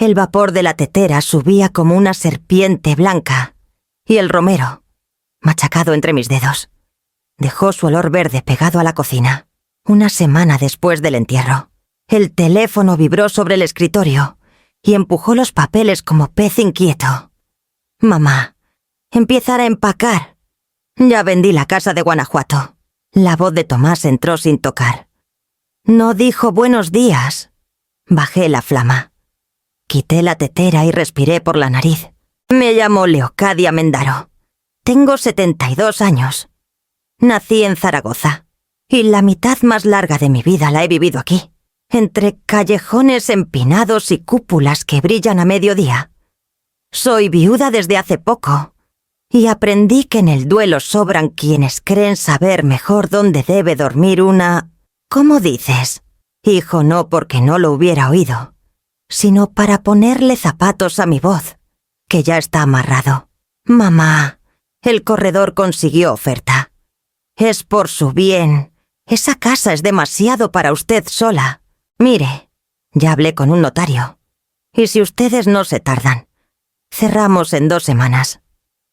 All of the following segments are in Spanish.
El vapor de la tetera subía como una serpiente blanca, y el romero, machacado entre mis dedos, dejó su olor verde pegado a la cocina. Una semana después del entierro, el teléfono vibró sobre el escritorio y empujó los papeles como pez inquieto. «Mamá, empieza a empacar. Ya vendí la casa de Guanajuato». La voz de Tomás entró sin tocar. No dijo buenos días. Bajé la flama. Quité la tetera y respiré por la nariz. Me llamo Leocadia Mendaro. Tengo 72 años. Nací en Zaragoza, y la mitad más larga de mi vida la he vivido aquí, entre callejones empinados y cúpulas que brillan a mediodía. Soy viuda desde hace poco, y aprendí que en el duelo sobran quienes creen saber mejor dónde debe dormir una... ¿Cómo dices? Hijo, no porque no lo hubiera oído, sino para ponerle zapatos a mi voz, que ya está amarrado. Mamá, el corredor consiguió oferta. Es por su bien. Esa casa es demasiado para usted sola. Mire, ya hablé con un notario. Y si ustedes no se tardan, cerramos en 2 semanas.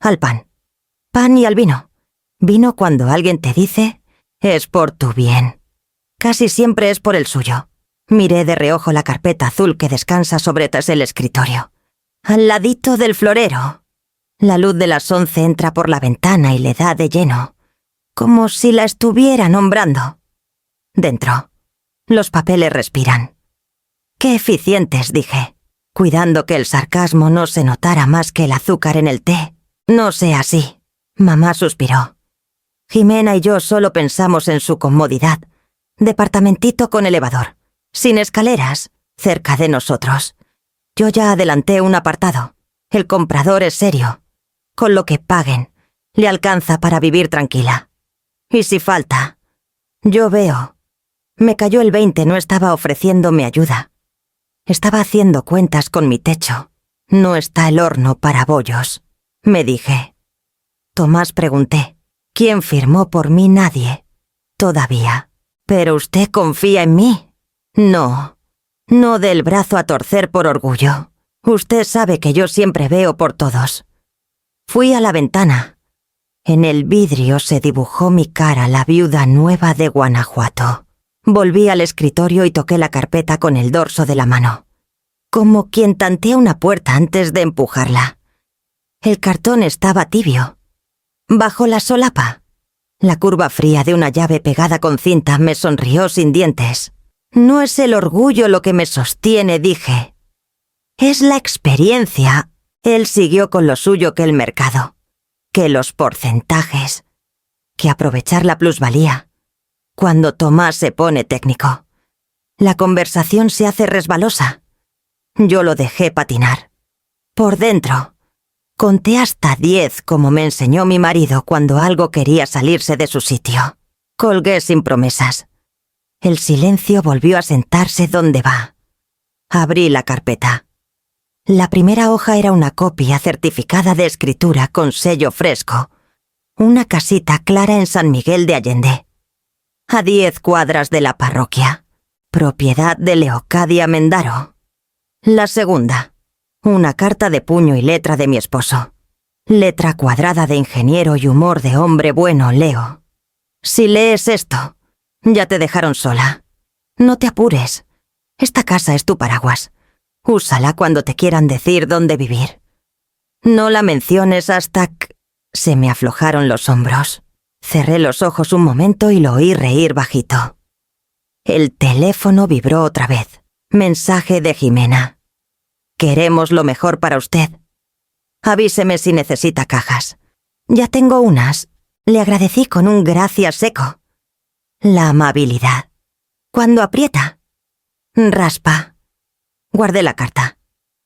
Al pan. Pan y al vino. Vino cuando alguien te dice, es por tu bien. Casi siempre es por el suyo. Miré de reojo la carpeta azul que descansa sobre el escritorio. Al ladito del florero. La luz de las 11 entra por la ventana y le da de lleno, como si la estuviera nombrando. Dentro. Los papeles respiran. «Qué eficientes», dije, cuidando que el sarcasmo no se notara más que el azúcar en el té. «No sea así». Mamá suspiró. Jimena y yo solo pensamos en su comodidad. Departamentito con elevador, sin escaleras, cerca de nosotros. Yo ya adelanté un apartado. El comprador es serio. Con lo que paguen, le alcanza para vivir tranquila. Y si falta, yo veo. Me cayó el 20, no estaba ofreciéndome ayuda. Estaba haciendo cuentas con mi techo. No está el horno para bollos, me dije. Tomás, pregunté. ¿Quién firmó por mí? Nadie. Todavía. ¿Pero usted confía en mí? No. No dé el brazo a torcer por orgullo. Usted sabe que yo siempre veo por todos. Fui a la ventana. En el vidrio se dibujó mi cara, la viuda nueva de Guanajuato. Volví al escritorio y toqué la carpeta con el dorso de la mano, como quien tantea una puerta antes de empujarla. El cartón estaba tibio. Bajo la solapa, la curva fría de una llave pegada con cinta me sonrió sin dientes. No es el orgullo lo que me sostiene, dije. Es la experiencia. Él siguió con lo suyo, que el mercado, que los porcentajes, que aprovechar la plusvalía. Cuando Tomás se pone técnico, la conversación se hace resbalosa. Yo lo dejé patinar. Por dentro, conté hasta 10 como me enseñó mi marido cuando algo quería salirse de su sitio. Colgué sin promesas. El silencio volvió a sentarse donde va. Abrí la carpeta. La primera hoja era una copia certificada de escritura con sello fresco. Una casita clara en San Miguel de Allende, a 10 cuadras de la parroquia. Propiedad de Leocadia Mendaro. La segunda, una carta de puño y letra de mi esposo. Letra cuadrada de ingeniero y humor de hombre bueno, Leo. Si lees esto, ya te dejaron sola. No te apures. Esta casa es tu paraguas. Úsala cuando te quieran decir dónde vivir. No la menciones hasta que... Se me aflojaron los hombros. Cerré los ojos un momento y lo oí reír bajito. El teléfono vibró otra vez. Mensaje de Jimena. Queremos lo mejor para usted. Avíseme si necesita cajas. Ya tengo unas. Le agradecí con un gracias seco. La amabilidad. Cuando aprieta, raspa. Guardé la carta.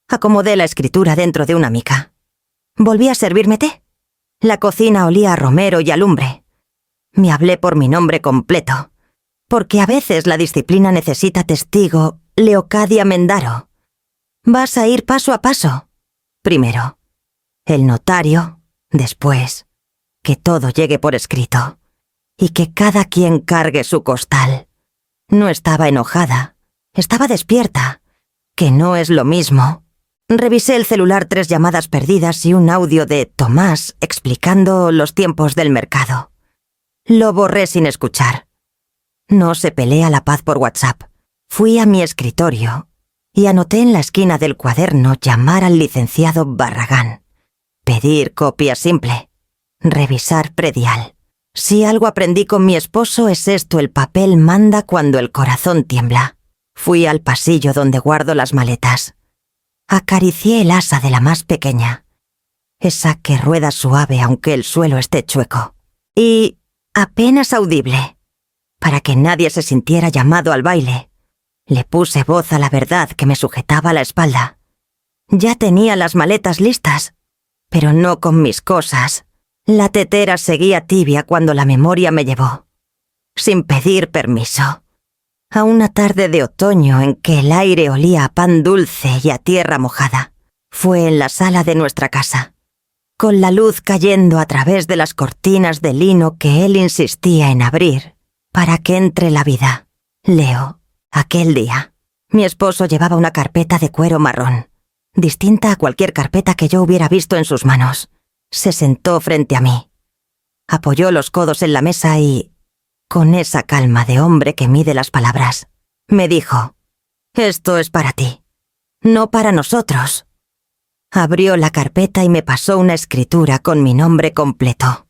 Acomodé la escritura dentro de una mica. Volví a servirme té. La cocina olía a romero y a lumbre. Me hablé por mi nombre completo, porque a veces la disciplina necesita testigo. Leocadia Mendaro. Vas a ir paso a paso. Primero, el notario. Después, que todo llegue por escrito. Y que cada quien cargue su costal. No estaba enojada. Estaba despierta. Que no es lo mismo. Revisé el celular 3 llamadas perdidas y un audio de Tomás explicando los tiempos del mercado. Lo borré sin escuchar. No se pelea la paz por WhatsApp. Fui a mi escritorio y anoté en la esquina del cuaderno llamar al licenciado Barragán. Pedir copia simple. Revisar predial. Si algo aprendí con mi esposo es esto: el papel manda cuando el corazón tiembla. Fui al pasillo donde guardo las maletas. Acaricié el asa de la más pequeña, esa que rueda suave aunque el suelo esté chueco, y apenas audible, para que nadie se sintiera llamado al baile. Le puse voz a la verdad que me sujetaba la espalda. Ya tenía las maletas listas, pero no con mis cosas. La tetera seguía tibia cuando la memoria me llevó, sin pedir permiso, a una tarde de otoño en que el aire olía a pan dulce y a tierra mojada. Fue en la sala de nuestra casa, con la luz cayendo a través de las cortinas de lino que él insistía en abrir para que entre la vida. Leo, aquel día, mi esposo llevaba una carpeta de cuero marrón, distinta a cualquier carpeta que yo hubiera visto en sus manos. Se sentó frente a mí, apoyó los codos en la mesa y, con esa calma de hombre que mide las palabras, me dijo: «Esto es para ti, no para nosotros». Abrió la carpeta y me pasó una escritura con mi nombre completo.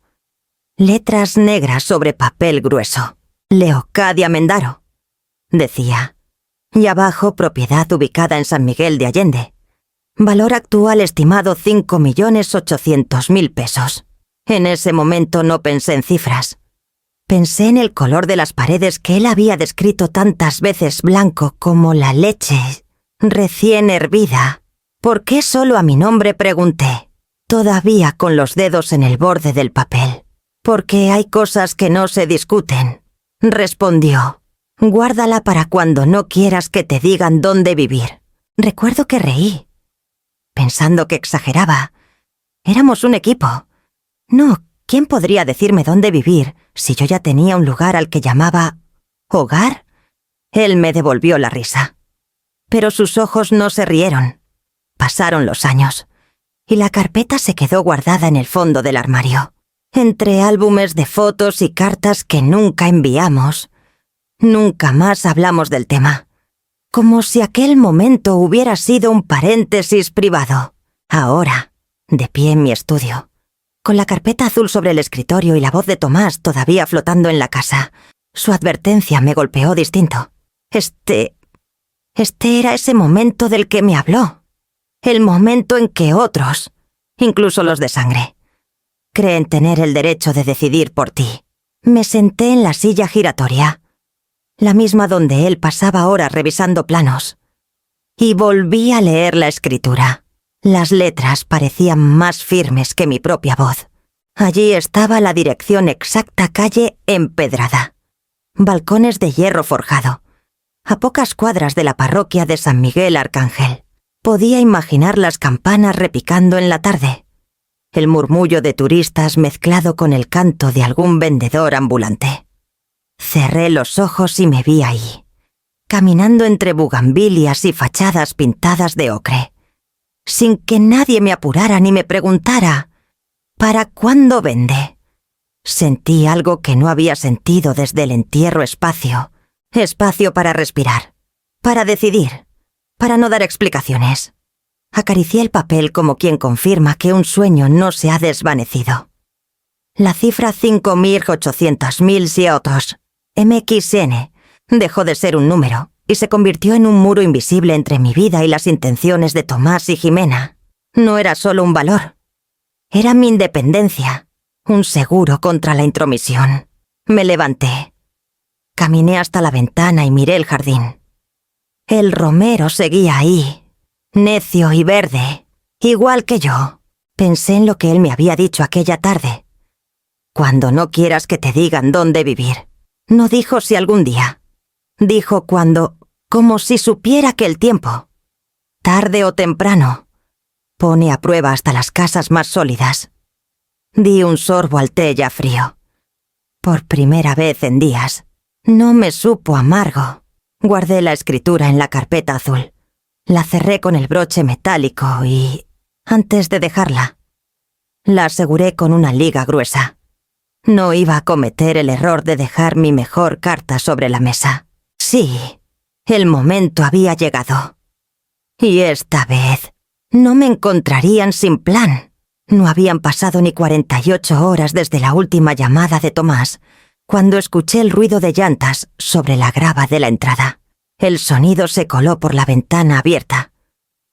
Letras negras sobre papel grueso. Leocadia Mendaro, decía. Y abajo, propiedad ubicada en San Miguel de Allende. Valor actual estimado 5.800.000 pesos. En ese momento no pensé en cifras. Pensé en el color de las paredes que él había descrito tantas veces, blanco como la leche recién hervida. ¿Por qué solo a mi nombre?, pregunté, todavía con los dedos en el borde del papel. «Porque hay cosas que no se discuten», respondió. «Guárdala para cuando no quieras que te digan dónde vivir». Recuerdo que reí, pensando que exageraba. Éramos un equipo. No, ¿quién podría decirme dónde vivir si yo ya tenía un lugar al que llamaba hogar? Él me devolvió la risa. Pero sus ojos no se rieron. Pasaron los años, y la carpeta se quedó guardada en el fondo del armario, entre álbumes de fotos y cartas que nunca enviamos. Nunca más hablamos del tema. Como si aquel momento hubiera sido un paréntesis privado. Ahora, de pie en mi estudio, con la carpeta azul sobre el escritorio y la voz de Tomás todavía flotando en la casa, su advertencia me golpeó distinto. Este era ese momento del que me habló. El momento en que otros, incluso los de sangre, creen tener el derecho de decidir por ti. Me senté en la silla giratoria, la misma donde él pasaba horas revisando planos, y volví a leer la escritura. Las letras parecían más firmes que mi propia voz. Allí estaba la dirección exacta: calle empedrada, balcones de hierro forjado, a pocas cuadras de la parroquia de San Miguel Arcángel. Podía imaginar las campanas repicando en la tarde, el murmullo de turistas mezclado con el canto de algún vendedor ambulante. Cerré los ojos y me vi ahí, caminando entre bugambilias y fachadas pintadas de ocre, sin que nadie me apurara ni me preguntara ¿para cuándo vende? Sentí algo que no había sentido desde el entierro: espacio para respirar, para decidir, para no dar explicaciones. Acaricié el papel como quien confirma que un sueño no se ha desvanecido. La cifra 5.800.000 siotos, MXN, dejó de ser un número y se convirtió en un muro invisible entre mi vida y las intenciones de Tomás y Jimena. No era solo un valor, era mi independencia, un seguro contra la intromisión. Me levanté, caminé hasta la ventana y miré el jardín. El romero seguía ahí, necio y verde, igual que yo. Pensé en lo que él me había dicho aquella tarde. Cuando no quieras que te digan dónde vivir. No dijo si algún día. Dijo cuando, como si supiera que el tiempo, tarde o temprano, pone a prueba hasta las casas más sólidas. Di un sorbo al té ya frío. Por primera vez en días, no me supo amargo. Guardé la escritura en la carpeta azul. La cerré con el broche metálico y, antes de dejarla, la aseguré con una liga gruesa. No iba a cometer el error de dejar mi mejor carta sobre la mesa. Sí, el momento había llegado. Y esta vez no me encontrarían sin plan. No habían pasado ni 48 horas desde la última llamada de Tomás, cuando escuché el ruido de llantas sobre la grava de la entrada. El sonido se coló por la ventana abierta,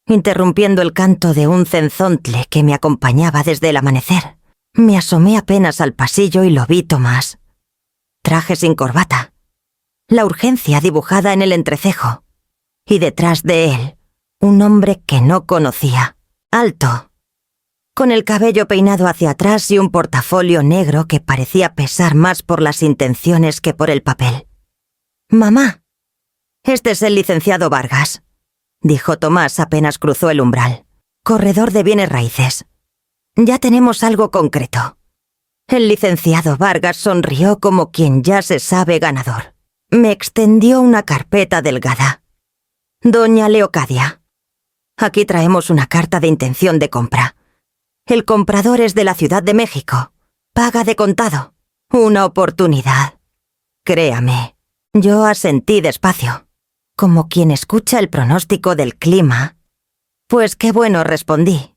interrumpiendo el canto de un cenzontle que me acompañaba desde el amanecer. Me asomé apenas al pasillo y lo vi Tomás. Traje sin corbata, la urgencia dibujada en el entrecejo, y detrás de él, un hombre que no conocía, alto, con el cabello peinado hacia atrás y un portafolio negro que parecía pesar más por las intenciones que por el papel. «Mamá, este es el licenciado Vargas», dijo Tomás apenas cruzó el umbral. «Corredor de bienes raíces. Ya tenemos algo concreto». El licenciado Vargas sonrió como quien ya se sabe ganador. Me extendió una carpeta delgada. «Doña Leocadia, aquí traemos una carta de intención de compra. El comprador es de la Ciudad de México. Paga de contado. Una oportunidad. Créame». Yo asentí despacio, como quien escucha el pronóstico del clima. «Pues qué bueno», respondí.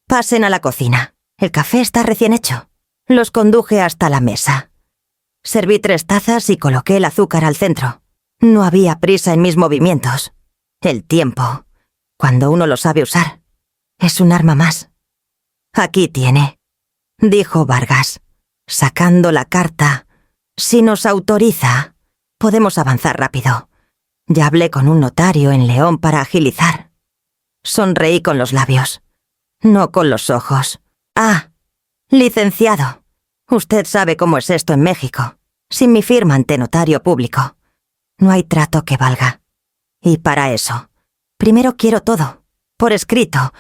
«Pasen a la cocina. El café está recién hecho». Los conduje hasta la mesa. Serví 3 tazas y coloqué el azúcar al centro. No había prisa en mis movimientos. El tiempo, cuando uno lo sabe usar, es un arma más. «Aquí tiene», dijo Vargas, sacando la carta. «Si nos autoriza, podemos avanzar rápido. Ya hablé con un notario en León para agilizar». Sonreí con los labios, no con los ojos. «Ah, licenciado, usted sabe cómo es esto en México. Sin mi firma ante notario público, no hay trato que valga. Y para eso, primero quiero todo, por escrito,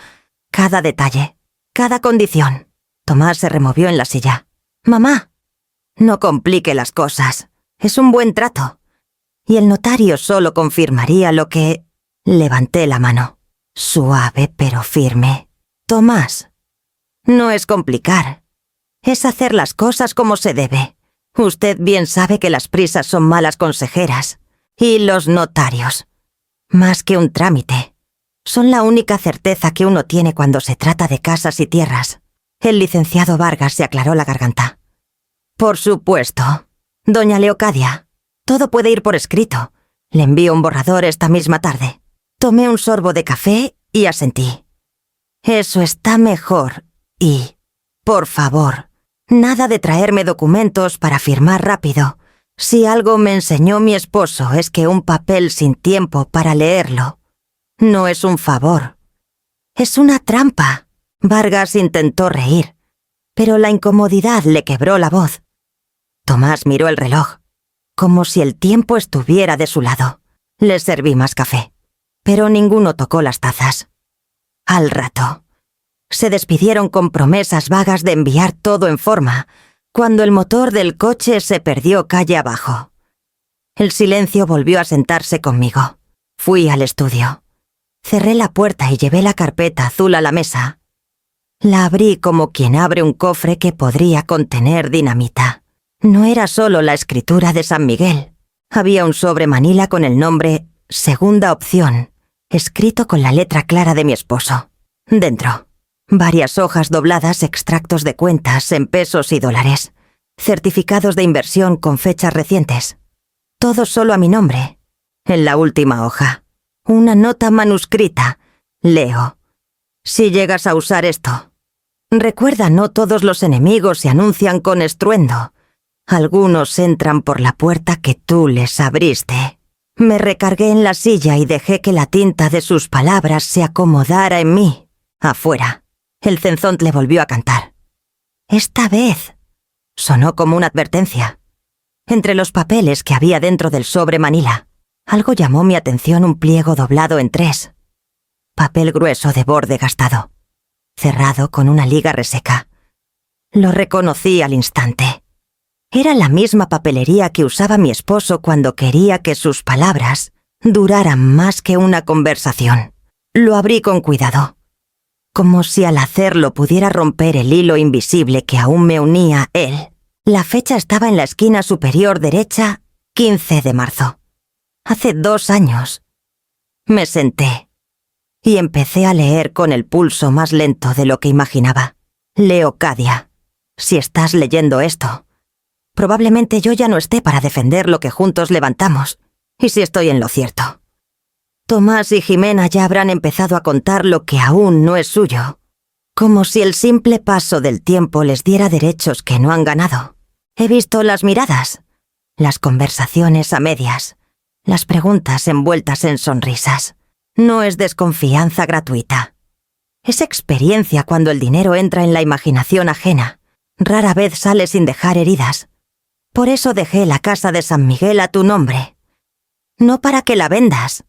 cada detalle, cada condición». Tomás se removió en la silla. «Mamá, no complique las cosas. Es un buen trato. Y el notario solo confirmaría lo que...». Levanté la mano, suave pero firme. «Tomás, no es complicar. Es hacer las cosas como se debe. Usted bien sabe que las prisas son malas consejeras. Y los notarios, más que un trámite, son la única certeza que uno tiene cuando se trata de casas y tierras». El licenciado Vargas se aclaró la garganta. «Por supuesto. Doña Leocadia, todo puede ir por escrito. Le envío un borrador esta misma tarde». Tomé un sorbo de café y asentí. «Eso está mejor. Y, por favor, nada de traerme documentos para firmar rápido. Si algo me enseñó mi esposo es que un papel sin tiempo para leerlo no es un favor. Es una trampa». Vargas intentó reír, pero la incomodidad le quebró la voz. Tomás miró el reloj, como si el tiempo estuviera de su lado. Les serví más café, pero ninguno tocó las tazas. Al rato, se despidieron con promesas vagas de enviar todo en forma, cuando el motor del coche se perdió calle abajo. El silencio volvió a sentarse conmigo. Fui al estudio. Cerré la puerta y llevé la carpeta azul a la mesa. La abrí como quien abre un cofre que podría contener dinamita. No era solo la escritura de San Miguel. Había un sobre manila con el nombre «Segunda opción», escrito con la letra clara de mi esposo. Dentro, varias hojas dobladas, extractos de cuentas en pesos y dólares, certificados de inversión con fechas recientes. Todo solo a mi nombre. En la última hoja, una nota manuscrita. Leo: «Si llegas a usar esto, recuerda, no todos los enemigos se anuncian con estruendo. Algunos entran por la puerta que tú les abriste». Me recargué en la silla y dejé que la tinta de sus palabras se acomodara en mí. Afuera, el cenzontle volvió a cantar. «Esta vez», sonó como una advertencia. Entre los papeles que había dentro del sobre manila, algo llamó mi atención: un pliego doblado en 3. Papel grueso de borde gastado, cerrado con una liga reseca. Lo reconocí al instante. Era la misma papelería que usaba mi esposo cuando quería que sus palabras duraran más que una conversación. Lo abrí con cuidado, como si al hacerlo pudiera romper el hilo invisible que aún me unía a él. La fecha estaba en la esquina superior derecha, 15 de marzo. Hace 2 años. Me senté y empecé a leer con el pulso más lento de lo que imaginaba. Leocadia, si estás leyendo esto, probablemente yo ya no esté para defender lo que juntos levantamos, y si estoy en lo cierto. Tomás y Jimena ya habrán empezado a contar lo que aún no es suyo, como si el simple paso del tiempo les diera derechos que no han ganado. He visto las miradas, las conversaciones a medias, las preguntas envueltas en sonrisas. No es desconfianza gratuita. Es experiencia cuando el dinero entra en la imaginación ajena. Rara vez sale sin dejar heridas. Por eso dejé la casa de San Miguel a tu nombre. No para que la vendas,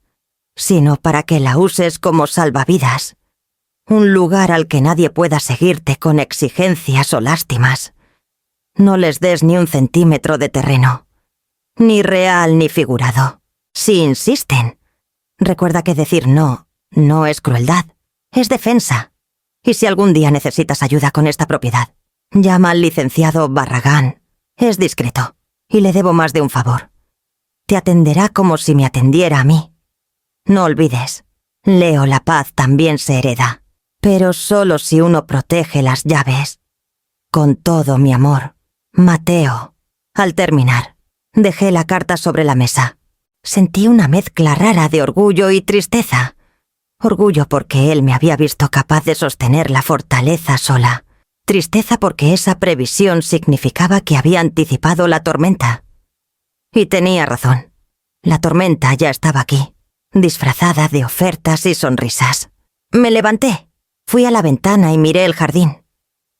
sino para que la uses como salvavidas. Un lugar al que nadie pueda seguirte con exigencias o lástimas. No les des ni un centímetro de terreno, ni real ni figurado. Si insisten, recuerda que decir no es crueldad, es defensa. Y si algún día necesitas ayuda con esta propiedad, llama al licenciado Barragán. Es discreto, y le debo más de un favor. Te atenderá como si me atendiera a mí. No olvides, Leo, la paz también se hereda, pero solo si uno protege las llaves. Con todo mi amor, Mateo. Al terminar, dejé la carta sobre la mesa. Sentí una mezcla rara de orgullo y tristeza. Orgullo porque él me había visto capaz de sostener la fortaleza sola. Tristeza porque esa previsión significaba que había anticipado la tormenta. Y tenía razón. La tormenta ya estaba aquí, disfrazada de ofertas y sonrisas. Me levanté, fui a la ventana y miré el jardín.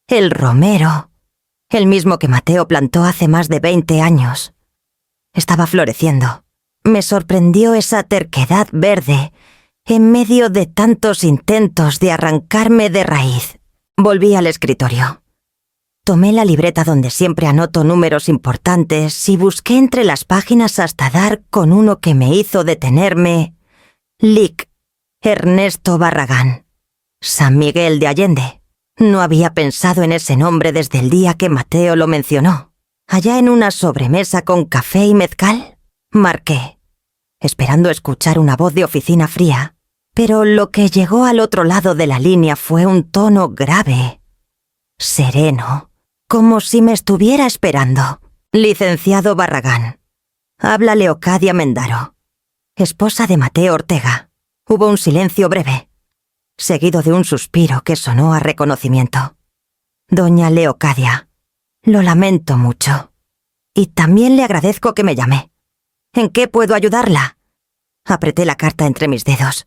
El romero, el mismo que Mateo plantó hace más de 20 años. Estaba floreciendo. Me sorprendió esa terquedad verde en medio de tantos intentos de arrancarme de raíz. Volví al escritorio. Tomé la libreta donde siempre anoto números importantes y busqué entre las páginas hasta dar con uno que me hizo detenerme. Lic. Ernesto Barragán. San Miguel de Allende. No había pensado en ese nombre desde el día que Mateo lo mencionó. Allá en una sobremesa con café y mezcal, marqué, esperando escuchar una voz de oficina fría, pero lo que llegó al otro lado de la línea fue un tono grave, sereno, como si me estuviera esperando. Licenciado Barragán. Habla Leocadia Mendaro, esposa de Mateo Ortega. Hubo un silencio breve, seguido de un suspiro que sonó a reconocimiento. Doña Leocadia, lo lamento mucho. Y también le agradezco que me llame. ¿En qué puedo ayudarla? Apreté la carta entre mis dedos.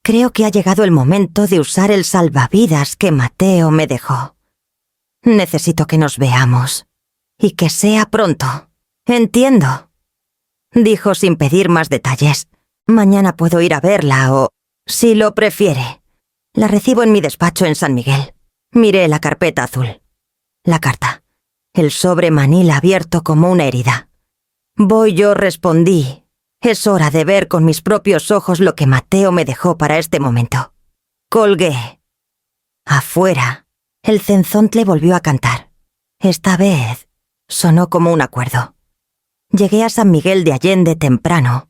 Creo que ha llegado el momento de usar el salvavidas que Mateo me dejó. Necesito que nos veamos. Y que sea pronto. Entiendo. Dijo sin pedir más detalles. Mañana puedo ir a verla o, si lo prefiere, la recibo en mi despacho en San Miguel. Miré la carpeta azul. La carta. El sobre manila abierto como una herida. Voy yo, respondí. Es hora de ver con mis propios ojos lo que Mateo me dejó para este momento. Colgué. Afuera, el cenzontle volvió a cantar. Esta vez sonó como un acuerdo. Llegué a San Miguel de Allende temprano,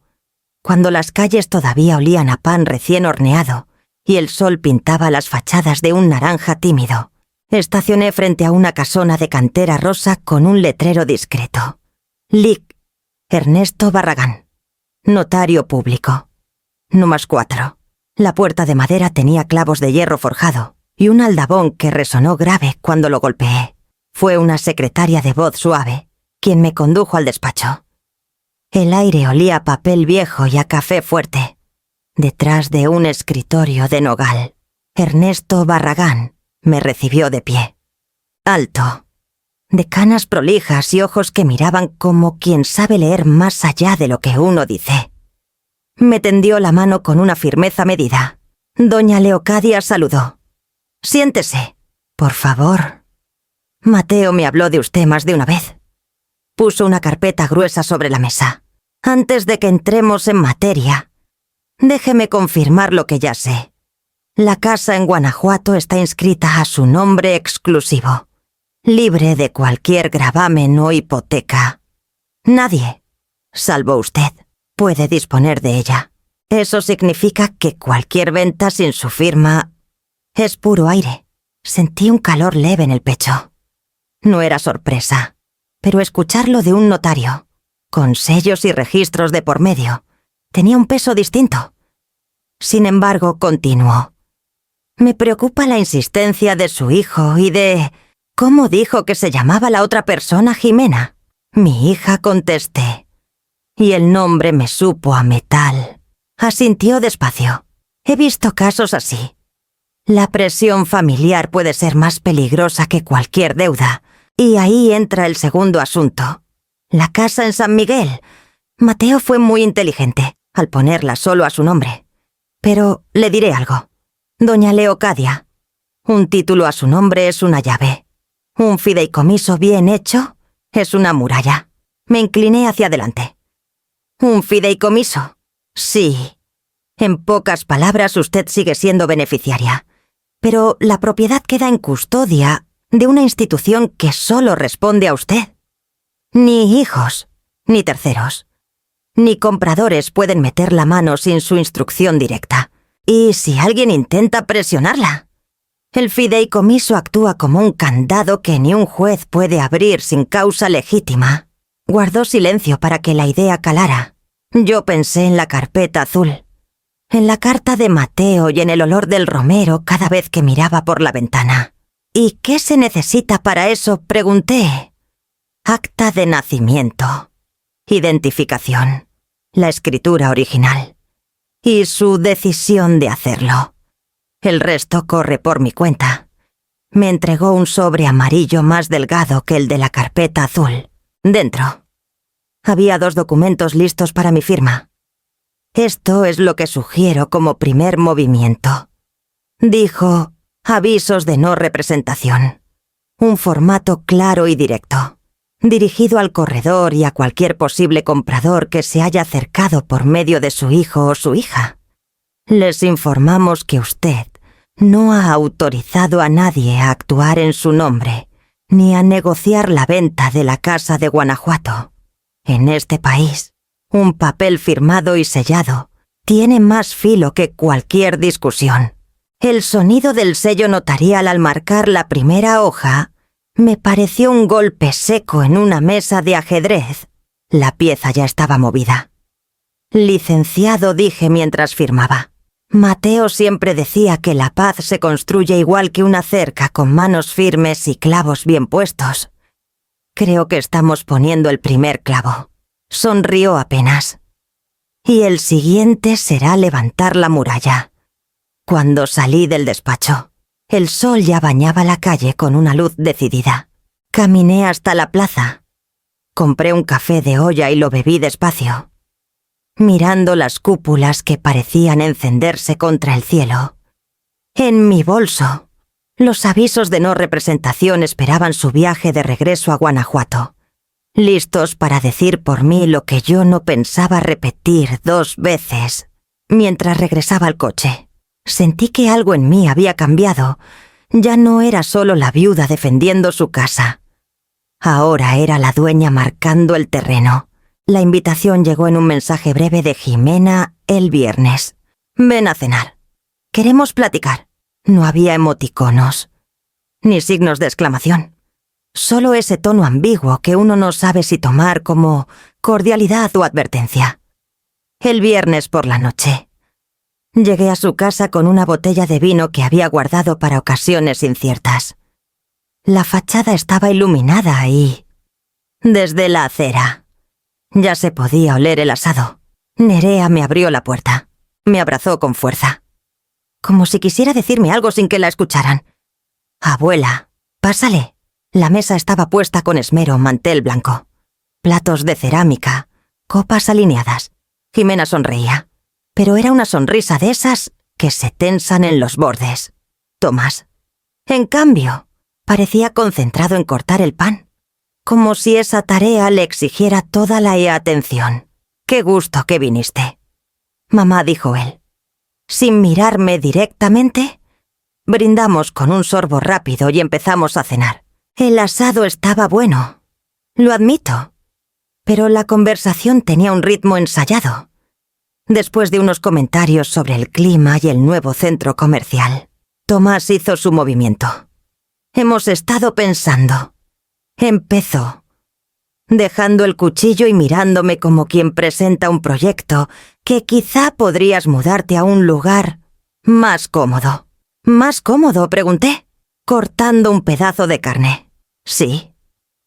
cuando las calles todavía olían a pan recién horneado y el sol pintaba las fachadas de un naranja tímido. Estacioné frente a una casona de cantera rosa con un letrero discreto. Lic. Ernesto Barragán. Notario público. Número 4. La puerta de madera tenía clavos de hierro forjado y un aldabón que resonó grave cuando lo golpeé. Fue una secretaria de voz suave quien me condujo al despacho. El aire olía a papel viejo y a café fuerte. Detrás de un escritorio de nogal, Ernesto Barragán me recibió de pie. Alto, de canas prolijas y ojos que miraban como quien sabe leer más allá de lo que uno dice. Me tendió la mano con una firmeza medida. Doña Leocadia saludó. Siéntese, por favor. Mateo me habló de usted más de una vez. Puso una carpeta gruesa sobre la mesa. Antes de que entremos en materia, Déjeme confirmar lo que ya sé. La casa en Guanajuato está inscrita a su nombre exclusivo, libre de cualquier gravamen o hipoteca. Nadie, salvo usted, puede disponer de ella. Eso significa que cualquier venta sin su firma es puro aire. Sentí un calor leve en el pecho. No era sorpresa, pero escucharlo de un notario, con sellos y registros de por medio, tenía un peso distinto. Sin embargo, continuó. Me preocupa la insistencia de su hijo y de... ¿Cómo dijo que se llamaba la otra persona, Jimena? Mi hija, contesté. Y el nombre me supo a metal. Asintió despacio. He visto casos así. La presión familiar puede ser más peligrosa que cualquier deuda. Y ahí entra el segundo asunto. La casa en San Miguel. Mateo fue muy inteligente al ponerla solo a su nombre. Pero le diré algo. Doña Leocadia, un título a su nombre es una llave. Un fideicomiso bien hecho es una muralla. Me incliné hacia adelante. ¿Un fideicomiso? Sí. En pocas palabras, usted sigue siendo beneficiaria. Pero la propiedad queda en custodia de una institución que solo responde a usted. Ni hijos, ni terceros, ni compradores pueden meter la mano sin su instrucción directa. ¿Y si alguien intenta presionarla? El fideicomiso actúa como un candado que ni un juez puede abrir sin causa legítima. Guardó silencio para que la idea calara. Yo pensé en la carpeta azul, en la carta de Mateo y en el olor del romero cada vez que miraba por la ventana. ¿Y qué se necesita para eso?, pregunté. Acta de nacimiento, identificación, la escritura original y su decisión de hacerlo. El resto corre por mi cuenta. Me entregó un sobre amarillo más delgado que el de la carpeta azul. Dentro había 2 documentos listos para mi firma. Esto es lo que sugiero como primer movimiento. Dijo, avisos de no representación. Un formato claro y directo, dirigido al corredor y a cualquier posible comprador que se haya acercado por medio de su hijo o su hija. Les informamos que usted no ha autorizado a nadie a actuar en su nombre, ni a negociar la venta de la casa de Guanajuato. En este país, un papel firmado y sellado tiene más filo que cualquier discusión. El sonido del sello notarial al marcar la primera hoja me pareció un golpe seco en una mesa de ajedrez. La pieza ya estaba movida. Licenciado, dije mientras firmaba. Mateo siempre decía que la paz se construye igual que una cerca, con manos firmes y clavos bien puestos. Creo que estamos poniendo el primer clavo. Sonrió apenas. Y el siguiente será levantar la muralla. Cuando salí del despacho, el sol ya bañaba la calle con una luz decidida. Caminé hasta la plaza. Compré un café de olla y lo bebí despacio, mirando las cúpulas que parecían encenderse contra el cielo. En mi bolso, los avisos de no representación esperaban su viaje de regreso a Guanajuato, listos para decir por mí lo que yo no pensaba repetir 2 veces. Mientras regresaba al coche, sentí que algo en mí había cambiado. Ya no era solo la viuda defendiendo su casa. Ahora era la dueña marcando el terreno. La invitación llegó en un mensaje breve de Jimena el viernes. Ven a cenar. Queremos platicar. No había emoticonos, ni signos de exclamación. Solo ese tono ambiguo que uno no sabe si tomar como cordialidad o advertencia. El viernes por la noche, llegué a su casa con una botella de vino que había guardado para ocasiones inciertas. La fachada estaba iluminada y, desde la acera, ya se podía oler el asado. Nerea me abrió la puerta. Me abrazó con fuerza, como si quisiera decirme algo sin que la escucharan. Abuela, pásale. La mesa estaba puesta con esmero, mantel blanco, platos de cerámica, copas alineadas. Jimena sonreía, pero era una sonrisa de esas que se tensan en los bordes. Tomás, en cambio, parecía concentrado en cortar el pan, como si esa tarea le exigiera toda la atención. «Qué gusto que viniste». mamá, dijo él. Sin mirarme directamente, brindamos con un sorbo rápido y empezamos a cenar. El asado estaba bueno, lo admito, pero la conversación tenía un ritmo ensayado. Después de unos comentarios sobre el clima y el nuevo centro comercial, Tomás hizo su movimiento. Hemos estado pensando. Empezó, dejando el cuchillo y mirándome como quien presenta un proyecto que quizá podrías mudarte a un lugar más cómodo. ¿Más cómodo?, pregunté, cortando un pedazo de carne. Sí,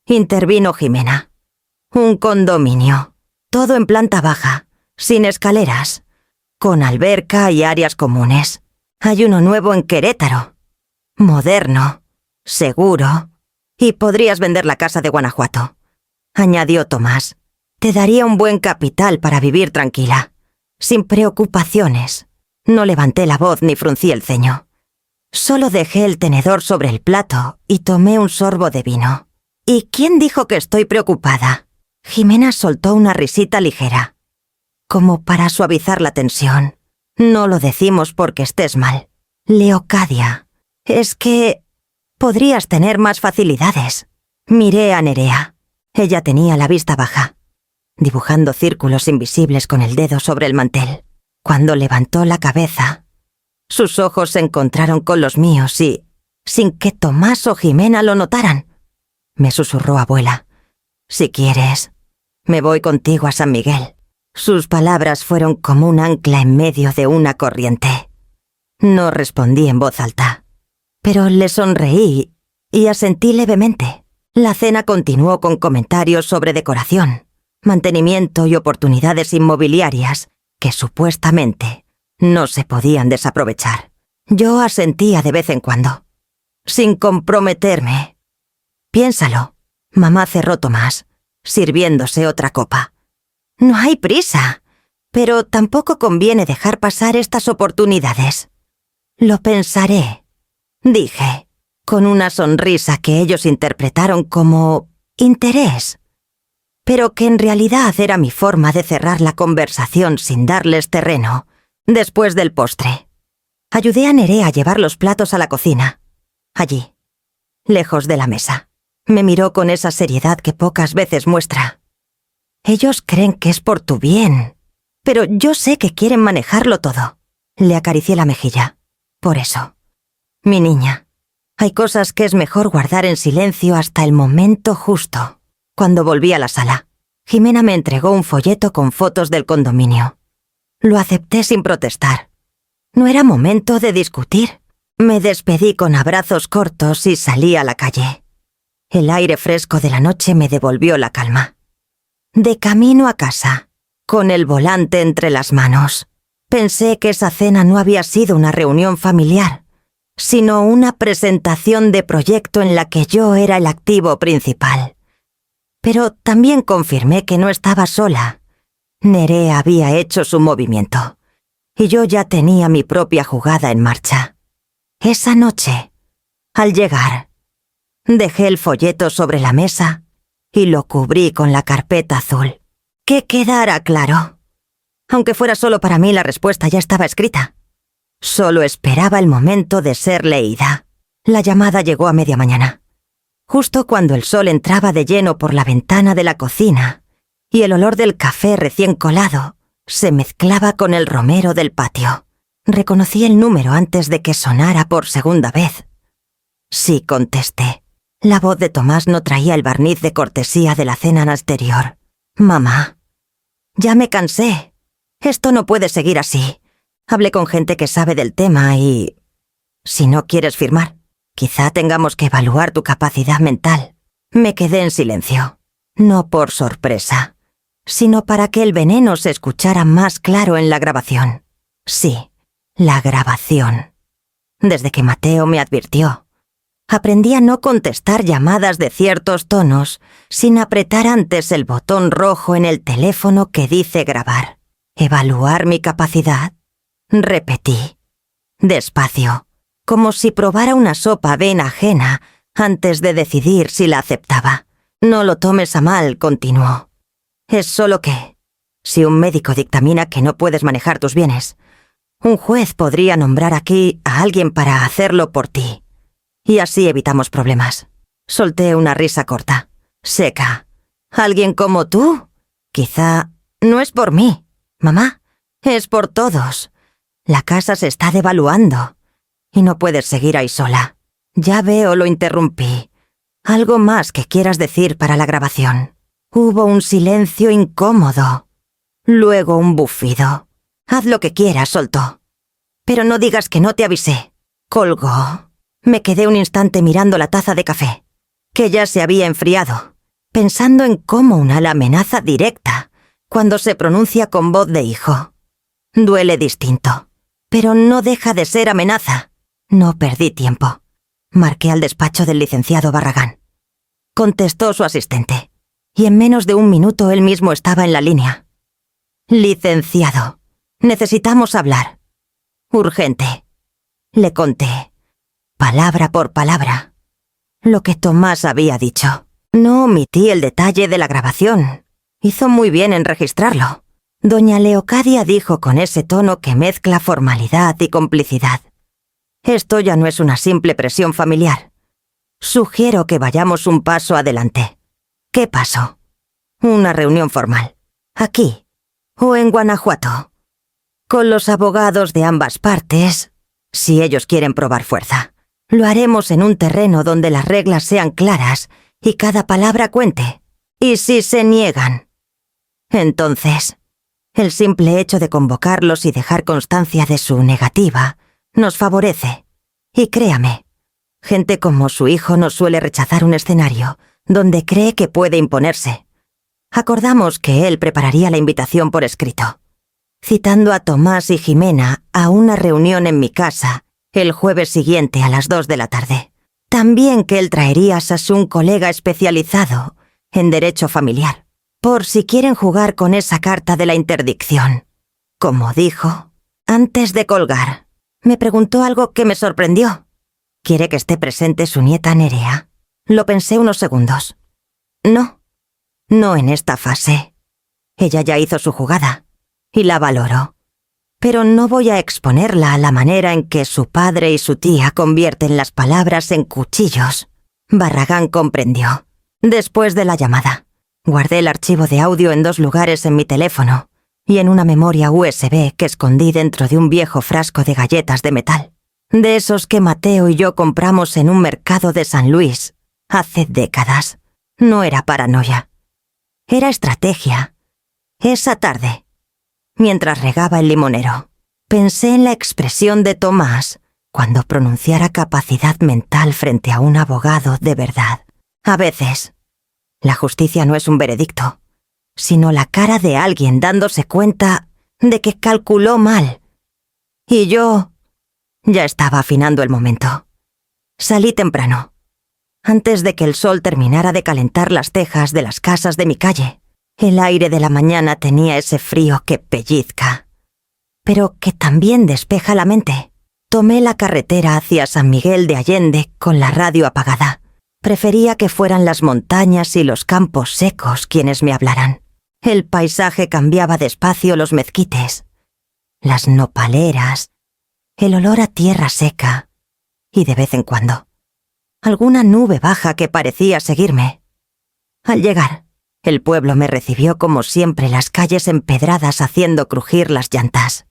intervino Jimena. Un condominio, todo en planta baja, sin escaleras, con alberca y áreas comunes. Hay uno nuevo en Querétaro. Moderno, seguro, y podrías vender la casa de Guanajuato, añadió Tomás. Te daría un buen capital para vivir tranquila, sin preocupaciones. No levanté la voz ni fruncí el ceño. Solo dejé el tenedor sobre el plato y tomé un sorbo de vino. ¿Y quién dijo que estoy preocupada? Jimena soltó una risita ligera, como para suavizar la tensión. No lo decimos porque estés mal. Leocadia, es que podrías tener más facilidades. Miré a Nerea. Ella tenía la vista baja, dibujando círculos invisibles con el dedo sobre el mantel. Cuando levantó la cabeza, sus ojos se encontraron con los míos y, sin que Tomás o Jimena lo notaran, me susurró abuela. Si quieres, me voy contigo a San Miguel. Sus palabras fueron como un ancla en medio de una corriente. No respondí en voz alta, pero le sonreí y asentí levemente. La cena continuó con comentarios sobre decoración, mantenimiento y oportunidades inmobiliarias que supuestamente no se podían desaprovechar. Yo asentía de vez en cuando, sin comprometerme. Piénsalo. Mamá cerró Tomás, sirviéndose otra copa. No hay prisa, pero tampoco conviene dejar pasar estas oportunidades. Lo pensaré, dije, con una sonrisa que ellos interpretaron como interés, pero que en realidad era mi forma de cerrar la conversación sin darles terreno. Después del postre, ayudé a Nerea a llevar los platos a la cocina. Allí, lejos de la mesa, me miró con esa seriedad que pocas veces muestra. Ellos creen que es por tu bien, pero yo sé que quieren manejarlo todo. Le acaricié la mejilla. Por eso, mi niña, hay cosas que es mejor guardar en silencio hasta el momento justo. Cuando volví a la sala, Jimena me entregó un folleto con fotos del condominio. Lo acepté sin protestar. No era momento de discutir. Me despedí con abrazos cortos y salí a la calle. El aire fresco de la noche me devolvió la calma. De camino a casa, con el volante entre las manos, pensé que esa cena no había sido una reunión familiar, sino una presentación de proyecto en la que yo era el activo principal. Pero también confirmé que no estaba sola. Nerea había hecho su movimiento, y yo ya tenía mi propia jugada en marcha. Esa noche, al llegar, dejé el folleto sobre la mesa y lo cubrí con la carpeta azul. Que quedara claro. Aunque fuera solo para mí, la respuesta ya estaba escrita. Solo esperaba el momento de ser leída. La llamada llegó a media mañana, justo cuando el sol entraba de lleno por la ventana de la cocina y el olor del café recién colado se mezclaba con el romero del patio. Reconocí el número antes de que sonara por segunda vez. Sí, contesté. La voz de Tomás no traía el barniz de cortesía de la cena anterior. Mamá, ya me cansé. Esto no puede seguir así. Hablé con gente que sabe del tema y... Si no quieres firmar, quizá tengamos que evaluar tu capacidad mental. Me quedé en silencio. No por sorpresa, sino para que el veneno se escuchara más claro en la grabación. Sí, la grabación. Desde que Mateo me advirtió, aprendí a no contestar llamadas de ciertos tonos sin apretar antes el botón rojo en el teléfono que dice grabar. ¿Evaluar mi capacidad? Repetí, despacio, como si probara una sopa avena ajena antes de decidir si la aceptaba. No lo tomes a mal, continuó. Es solo que, Si un médico dictamina que no puedes manejar tus bienes, un juez podría nombrar aquí a alguien para hacerlo por ti. Y así evitamos problemas. Solté una risa corta, seca. ¿Alguien como tú? Quizá no es por mí, mamá. Es por todos. La casa se está devaluando. Y no puedes seguir ahí sola. Ya veo, lo interrumpí. ¿Algo más que quieras decir para la grabación? Hubo un silencio incómodo. Luego un bufido. Haz lo que quieras, soltó. Pero no digas que no te avisé. Colgó. Me quedé un instante mirando la taza de café, que ya se había enfriado, pensando en cómo una la amenaza directa, cuando se pronuncia con voz de hijo. Duele distinto, pero no deja de ser amenaza. No perdí tiempo. Marqué al despacho del licenciado Barragán. Contestó su asistente, y en menos de un minuto él mismo estaba en la línea. Licenciado, necesitamos hablar. Urgente. Le conté, palabra por palabra, lo que Tomás había dicho. No omití el detalle de la grabación. Hizo muy bien en registrarlo. Doña Leocadia dijo con ese tono que mezcla formalidad y complicidad. Esto ya no es una simple presión familiar. Sugiero que vayamos un paso adelante. ¿Qué paso? Una reunión formal. Aquí. O en Guanajuato. Con los abogados de ambas partes, si ellos quieren probar fuerza. Lo haremos en un terreno donde las reglas sean claras y cada palabra cuente. ¿Y si se niegan? Entonces, el simple hecho de convocarlos y dejar constancia de su negativa nos favorece. Y créame, gente como su hijo no suele rechazar un escenario donde cree que puede imponerse. Acordamos que él prepararía la invitación por escrito, citando a Tomás y Jimena a una reunión en mi casa el jueves siguiente a las 2 de la tarde. También que él traería a un colega especializado en derecho familiar, por si quieren jugar con esa carta de la interdicción. Como dijo, antes de colgar, me preguntó algo que me sorprendió. ¿Quiere que esté presente su nieta Nerea? Lo pensé unos segundos. No en esta fase. Ella ya hizo su jugada, y la valoro. Pero no voy a exponerla a la manera en que su padre y su tía convierten las palabras en cuchillos. Barragán comprendió. Después de la llamada, guardé el archivo de audio en 2 lugares en mi teléfono y en una memoria USB que escondí dentro de un viejo frasco de galletas de metal. De esos que Mateo y yo compramos en un mercado de San Luis hace décadas. No era paranoia. Era estrategia. Esa tarde, mientras regaba el limonero, pensé en la expresión de Tomás cuando pronunciara capacidad mental frente a un abogado de verdad. A veces, la justicia no es un veredicto, sino la cara de alguien dándose cuenta de que calculó mal. Y yo ya estaba afinando el momento. Salí temprano, antes de que el sol terminara de calentar las tejas de las casas de mi calle. El aire de la mañana tenía ese frío que pellizca, pero que también despeja la mente. Tomé la carretera hacia San Miguel de Allende con la radio apagada. Prefería que fueran las montañas y los campos secos quienes me hablaran. El paisaje cambiaba despacio los mezquites, las nopaleras, el olor a tierra seca y, de vez en cuando, alguna nube baja que parecía seguirme. Al llegar, el pueblo me recibió como siempre, las calles empedradas haciendo crujir las llantas.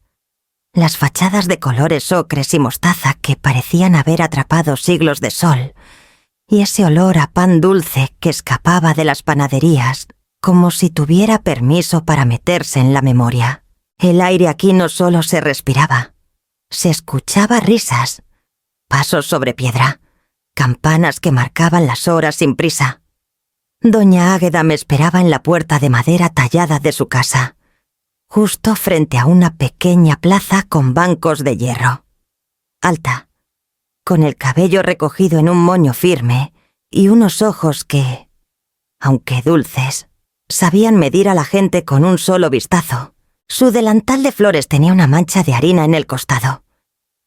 Las fachadas de colores ocres y mostaza que parecían haber atrapado siglos de sol, y ese olor a pan dulce que escapaba de las panaderías como si tuviera permiso para meterse en la memoria. El aire aquí no solo se respiraba, se escuchaba risas, pasos sobre piedra, campanas que marcaban las horas sin prisa. Doña Águeda me esperaba en la puerta de madera tallada de su casa, justo frente a una pequeña plaza con bancos de hierro. Alta, con el cabello recogido en un moño firme y unos ojos que, aunque dulces, sabían medir a la gente con un solo vistazo. Su delantal de flores tenía una mancha de harina en el costado,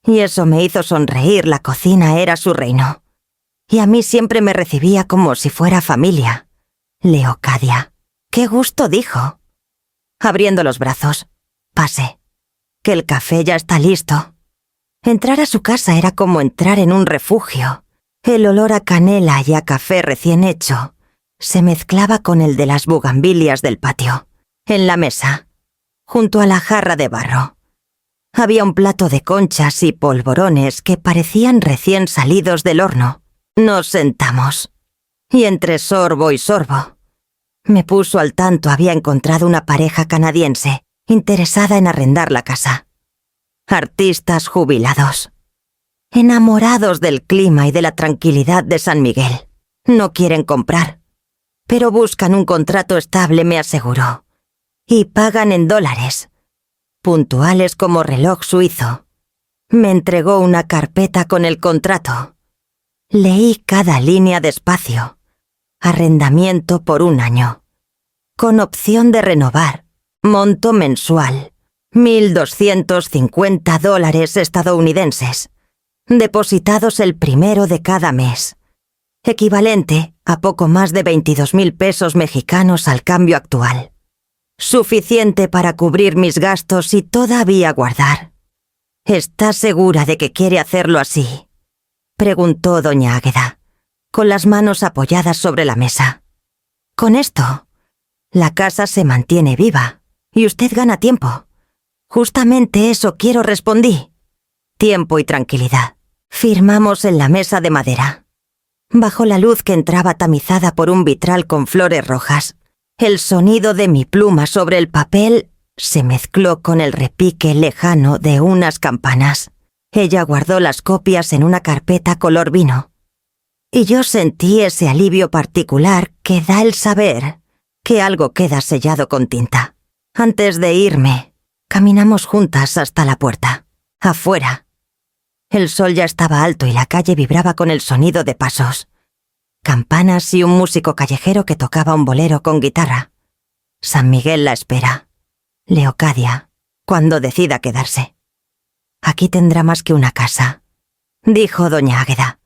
y eso me hizo sonreír. La cocina era su reino, y a mí siempre me recibía como si fuera familia. Leocadia. ¡Qué gusto!, dijo. abriendo los brazos. Pase, que el café ya está listo. Entrar a su casa era como entrar en un refugio. El olor a canela y a café recién hecho se mezclaba con el de las bugambilias del patio. En la mesa, junto a la jarra de barro, había un plato de conchas y polvorones que parecían recién salidos del horno. Nos sentamos, y entre sorbo y sorbo, me puso al tanto había encontrado una pareja canadiense interesada en arrendar la casa. Artistas jubilados, enamorados del clima y de la tranquilidad de San Miguel. No quieren comprar, pero buscan un contrato estable, me aseguró, y pagan en dólares, puntuales como reloj suizo. Me entregó una carpeta con el contrato. Leí cada línea despacio. Arrendamiento por 1 año, con opción de renovar, monto mensual, $1,250 estadounidenses, depositados el 1 de cada mes, equivalente a poco más de 22,000 pesos mexicanos al cambio actual. Suficiente para cubrir mis gastos y todavía guardar. ¿Está segura de que quiere hacerlo así?, preguntó doña Águeda, con las manos apoyadas sobre la mesa. Con esto, la casa se mantiene viva y usted gana tiempo. Justamente eso quiero, respondí. Tiempo y tranquilidad. Firmamos en la mesa de madera, bajo la luz que entraba tamizada por un vitral con flores rojas. El sonido de mi pluma sobre el papel se mezcló con el repique lejano de unas campanas. Ella guardó las copias en una carpeta color vino, y yo sentí ese alivio particular que da el saber que algo queda sellado con tinta. Antes de irme, caminamos juntas hasta la puerta. Afuera, el sol ya estaba alto y la calle vibraba con el sonido de pasos, campanas y un músico callejero que tocaba un bolero con guitarra. San Miguel la espera. Leocadia, cuando decida quedarse. Aquí tendrá más que una casa, dijo doña Águeda.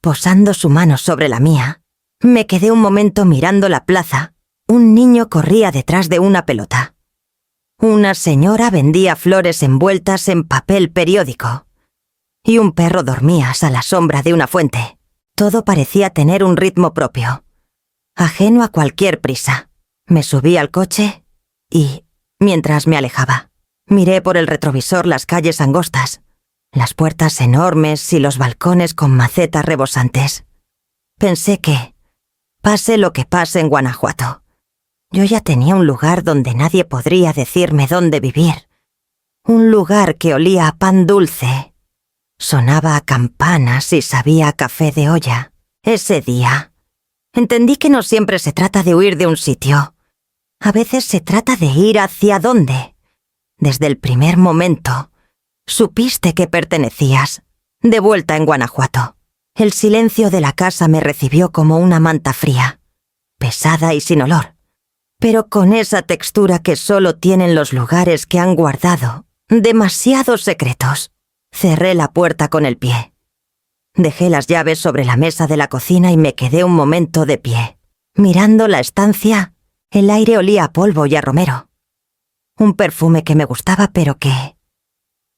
Posando su mano sobre la mía, me quedé un momento mirando la plaza. Un niño corría detrás de una pelota. Una señora vendía flores envueltas en papel periódico. Y un perro dormía a la sombra de una fuente. Todo parecía tener un ritmo propio, ajeno a cualquier prisa. Me subí al coche y, mientras me alejaba, miré por el retrovisor las calles angostas, las puertas enormes y los balcones con macetas rebosantes. Pensé que, pase lo que pase en Guanajuato, yo ya tenía un lugar donde nadie podría decirme dónde vivir. Un lugar que olía a pan dulce, sonaba a campanas y sabía a café de olla. Ese día, entendí que no siempre se trata de huir de un sitio. A veces se trata de ir hacia dónde. Desde el primer momento, supiste que pertenecías. De vuelta en Guanajuato, el silencio de la casa me recibió como una manta fría, pesada y sin olor, pero con esa textura que solo tienen los lugares que han guardado demasiados secretos. Cerré la puerta con el pie. Dejé las llaves sobre la mesa de la cocina y me quedé un momento de pie. Mirando la estancia, el aire olía a polvo y a romero. Un perfume que me gustaba, pero que,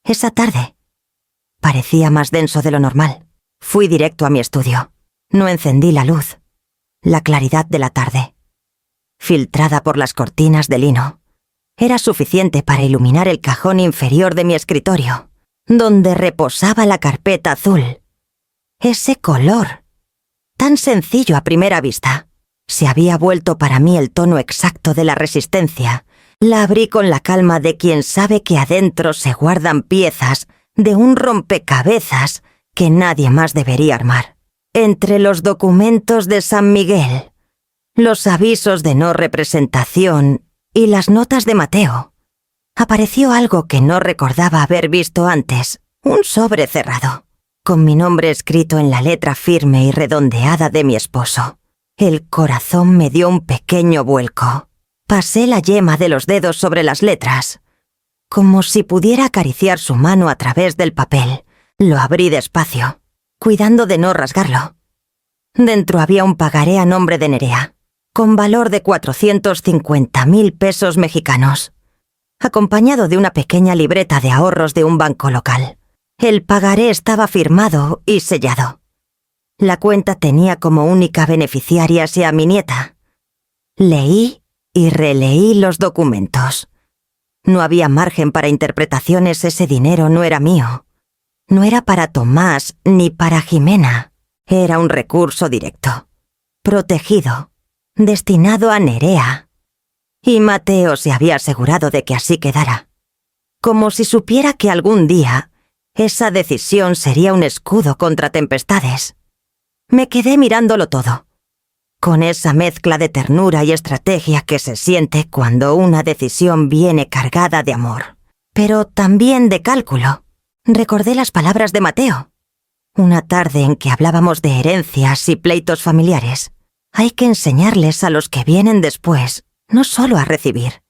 esa tarde, parecía más denso de lo normal. Fui directo a mi estudio. No encendí la luz. La claridad de la tarde, filtrada por las cortinas de lino, era suficiente para iluminar el cajón inferior de mi escritorio, donde reposaba la carpeta azul. Ese color, tan sencillo a primera vista, se había vuelto para mí el tono exacto de la resistencia. La abrí con la calma de quien sabe que adentro se guardan piezas de un rompecabezas que nadie más debería armar. Entre los documentos de San Miguel, los avisos de no representación y las notas de Mateo, apareció algo que no recordaba haber visto antes. Un sobre cerrado, con mi nombre escrito en la letra firme y redondeada de mi esposo. El corazón me dio un pequeño vuelco. Pasé la yema de los dedos sobre las letras, como si pudiera acariciar su mano a través del papel. Lo abrí despacio, cuidando de no rasgarlo. Dentro había un pagaré a nombre de Nerea. con valor de 450.000 pesos mexicanos, acompañado de una pequeña libreta de ahorros de un banco local. El pagaré estaba firmado y sellado. La cuenta tenía como única beneficiaria a mi nieta. Leí y releí los documentos. No había margen para interpretaciones, ese dinero no era mío. No era para Tomás ni para Jimena. Era un recurso directo, protegido, destinado a Nerea. Y Mateo se había asegurado de que así quedara. Como si supiera que algún día esa decisión sería un escudo contra tempestades. Me quedé mirándolo todo, con esa mezcla de ternura y estrategia que se siente cuando una decisión viene cargada de amor, pero también de cálculo. Recordé las palabras de Mateo. Una tarde en que hablábamos de herencias y pleitos familiares. Hay que enseñarles a los que vienen después no solo a recibir,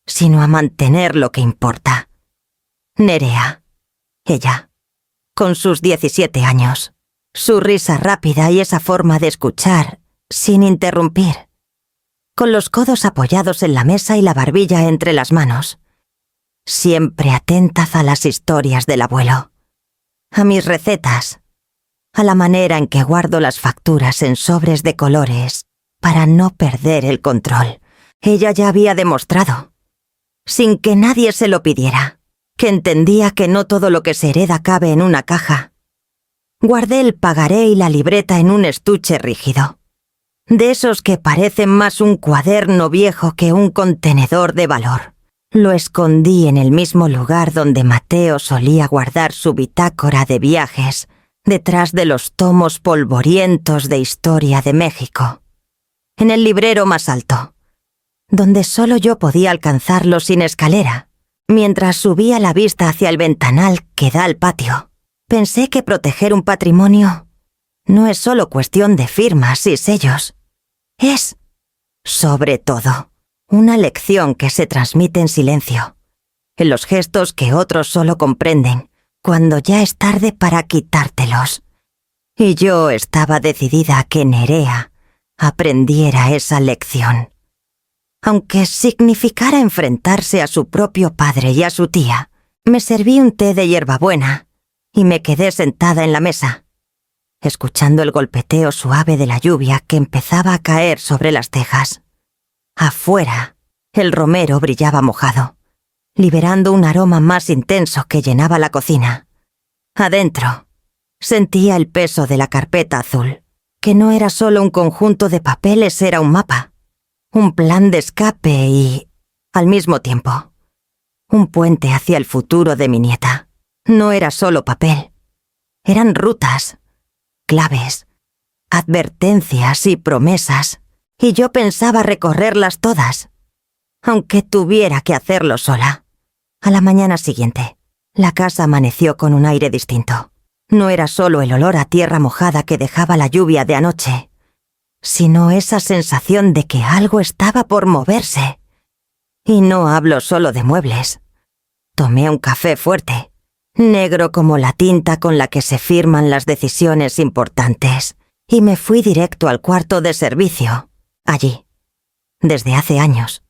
sino a mantener lo que importa. Nerea, ella, con sus 17 años, su risa rápida y esa forma de escuchar sin interrumpir, con los codos apoyados en la mesa y la barbilla entre las manos, siempre atentas a las historias del abuelo, a mis recetas, a la manera en que guardo las facturas en sobres de colores para no perder el control. Ella ya había demostrado, sin que nadie se lo pidiera, que entendía que no todo lo que se hereda cabe en una caja. Guardé el pagaré y la libreta en un estuche rígido, de esos que parecen más un cuaderno viejo que un contenedor de valor. Lo escondí en el mismo lugar donde Mateo solía guardar su bitácora de viajes, detrás de los tomos polvorientos de historia de México, en el librero más alto, donde solo yo podía alcanzarlo sin escalera, mientras subía la vista hacia el ventanal que da al patio. Pensé que proteger un patrimonio no es solo cuestión de firmas y sellos. Es, sobre todo, una lección que se transmite en silencio, en los gestos que otros solo comprenden cuando ya es tarde para quitártelos. Y yo estaba decidida a que Nerea aprendiera esa lección. Aunque significara enfrentarse a su propio padre y a su tía, me serví un té de hierbabuena y me quedé sentada en la mesa, escuchando el golpeteo suave de la lluvia que empezaba a caer sobre las tejas. Afuera, el romero brillaba mojado, liberando un aroma más intenso que llenaba la cocina. Adentro, sentía el peso de la carpeta azul, que no era solo un conjunto de papeles, era un mapa. Un plan de escape y, al mismo tiempo, un puente hacia el futuro de mi nieta. No era solo papel. Eran rutas, claves, advertencias y promesas, y yo pensaba recorrerlas todas, aunque tuviera que hacerlo sola. A la mañana siguiente, la casa amaneció con un aire distinto. No era solo el olor a tierra mojada que dejaba la lluvia de anoche, sino esa sensación de que algo estaba por moverse. Y no hablo solo de muebles. Tomé un café fuerte, negro como la tinta con la que se firman las decisiones importantes, y me fui directo al cuarto de servicio. Allí, desde hace años,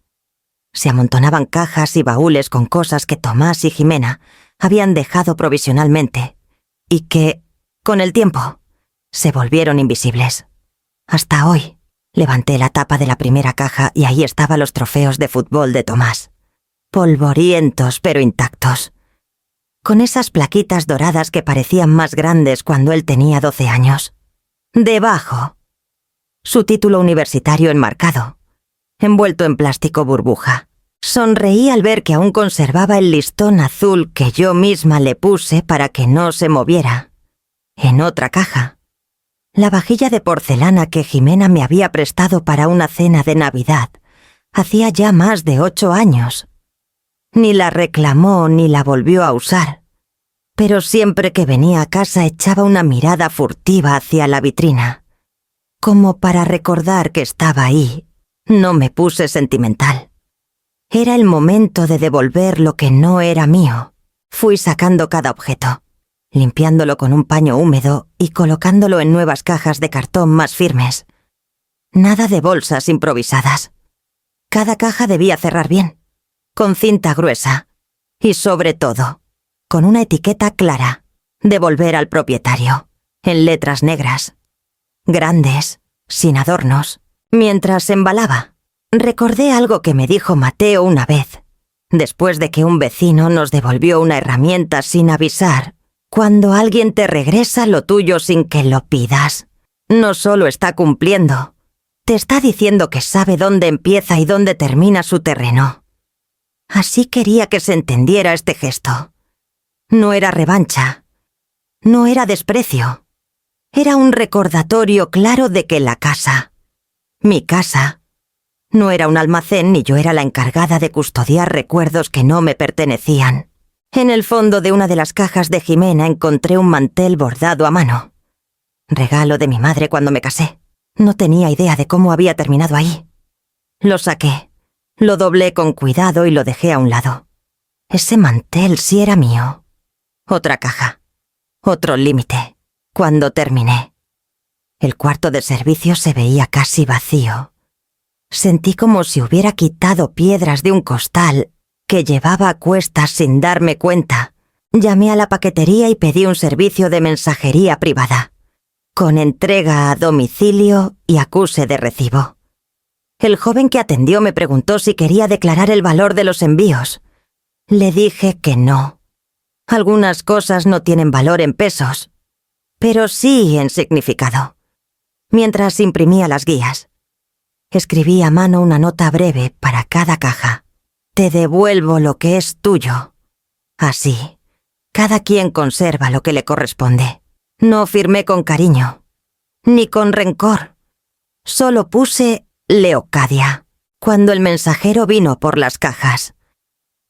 se amontonaban cajas y baúles con cosas que Tomás y Jimena habían dejado provisionalmente, y que, con el tiempo, se volvieron invisibles. Hasta hoy, levanté la tapa de la primera caja y ahí estaban los trofeos de fútbol de Tomás, polvorientos pero intactos, con esas plaquitas doradas que parecían más grandes cuando él tenía 12 años. Debajo, su título universitario enmarcado, envuelto en plástico burbuja. Sonreí al ver que aún conservaba el listón azul que yo misma le puse para que no se moviera. En otra caja, la vajilla de porcelana que Jimena me había prestado para una cena de Navidad hacía ya más de 8 años. Ni la reclamó ni la volvió a usar, pero siempre que venía a casa echaba una mirada furtiva hacia la vitrina, como para recordar que estaba ahí. No me puse sentimental. Era el momento de devolver lo que no era mío. Fui sacando cada objeto, limpiándolo con un paño húmedo y colocándolo en nuevas cajas de cartón más firmes. Nada de bolsas improvisadas. Cada caja debía cerrar bien, con cinta gruesa y, sobre todo, con una etiqueta clara: devolver al propietario, en letras negras, grandes, sin adornos. Mientras embalaba, recordé algo que me dijo Mateo una vez, después de que un vecino nos devolvió una herramienta sin avisar. Cuando alguien te regresa lo tuyo sin que lo pidas, no solo está cumpliendo, te está diciendo que sabe dónde empieza y dónde termina su terreno. Así quería que se entendiera este gesto. No era revancha, no era desprecio. Era un recordatorio claro de que la casa, mi casa, no era un almacén ni yo era la encargada de custodiar recuerdos que no me pertenecían. En el fondo de una de las cajas de Jimena encontré un mantel bordado a mano. Regalo de mi madre cuando me casé. No tenía idea de cómo había terminado ahí. Lo saqué, lo doblé con cuidado y lo dejé a un lado. Ese mantel sí era mío. Otra caja, otro límite. Cuando terminé, el cuarto de servicio se veía casi vacío. Sentí como si hubiera quitado piedras de un costal que llevaba a cuestas sin darme cuenta. Llamé a la paquetería y pedí un servicio de mensajería privada, con entrega a domicilio y acuse de recibo. El joven que atendió me preguntó si quería declarar el valor de los envíos. Le dije que no. Algunas cosas no tienen valor en pesos, pero sí en significado. Mientras imprimía las guías, escribí a mano una nota breve para cada caja. Te devuelvo lo que es tuyo. Así, cada quien conserva lo que le corresponde. No firmé con cariño, ni con rencor. Solo puse Leocadia. Cuando el mensajero vino por las cajas,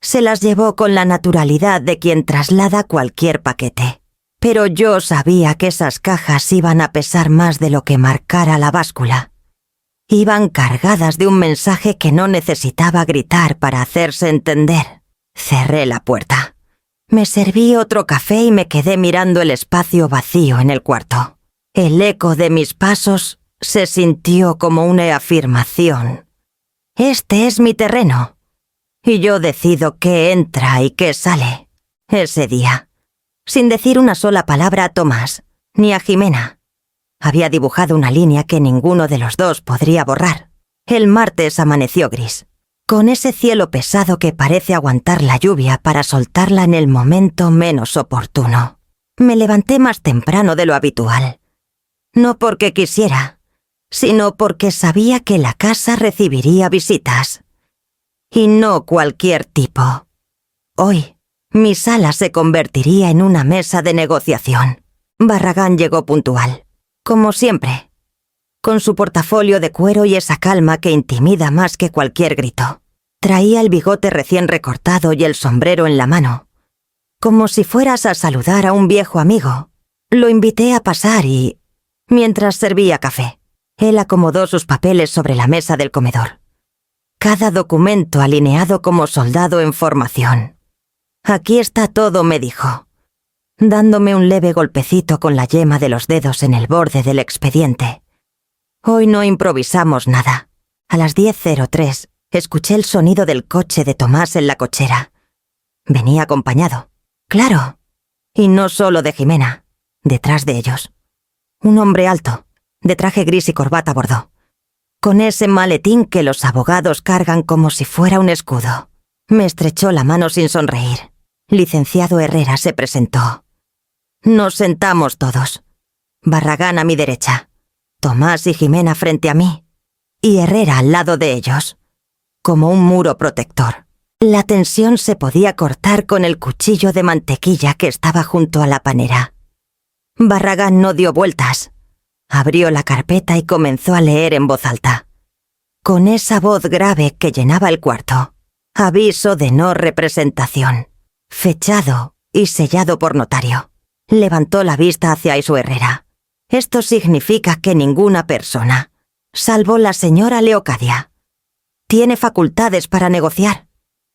se las llevó con la naturalidad de quien traslada cualquier paquete. Pero yo sabía que esas cajas iban a pesar más de lo que marcara la báscula. Iban cargadas de un mensaje que no necesitaba gritar para hacerse entender. Cerré la puerta. Me serví otro café y me quedé mirando el espacio vacío en el cuarto. El eco de mis pasos se sintió como una afirmación. Este es mi terreno, y yo decido qué entra y qué sale. Ese día, sin decir una sola palabra a Tomás, ni a Jimena, había dibujado una línea que ninguno de los dos podría borrar. El martes amaneció gris, con ese cielo pesado que parece aguantar la lluvia para soltarla en el momento menos oportuno. Me levanté más temprano de lo habitual, no porque quisiera, sino porque sabía que la casa recibiría visitas. Y no cualquier tipo. Hoy, mi sala se convertiría en una mesa de negociación. Barragán llegó puntual, como siempre, con su portafolio de cuero y esa calma que intimida más que cualquier grito. Traía el bigote recién recortado y el sombrero en la mano, como si fueras a saludar a un viejo amigo. Lo invité a pasar y, mientras servía café, él acomodó sus papeles sobre la mesa del comedor. Cada documento alineado como soldado en formación. Aquí está todo, me dijo, dándome un leve golpecito con la yema de los dedos en el borde del expediente. Hoy no improvisamos nada. A las 10:03 escuché el sonido del coche de Tomás en la cochera. Venía acompañado, claro, y no solo de Jimena, detrás de ellos. Un hombre alto, de traje gris y corbata bordó, con ese maletín que los abogados cargan como si fuera un escudo. Me estrechó la mano sin sonreír. Licenciado Herrera se presentó. Nos sentamos todos. Barragán a mi derecha, Tomás y Jimena frente a mí, y Herrera al lado de ellos, como un muro protector. La tensión se podía cortar con el cuchillo de mantequilla que estaba junto a la panera. Barragán no dio vueltas. Abrió la carpeta y comenzó a leer en voz alta, con esa voz grave que llenaba el cuarto. Aviso de no representación, fechado y sellado por notario. Levantó la vista hacia Isu Herrera. Esto significa que ninguna persona, salvo la señora Leocadia, tiene facultades para negociar,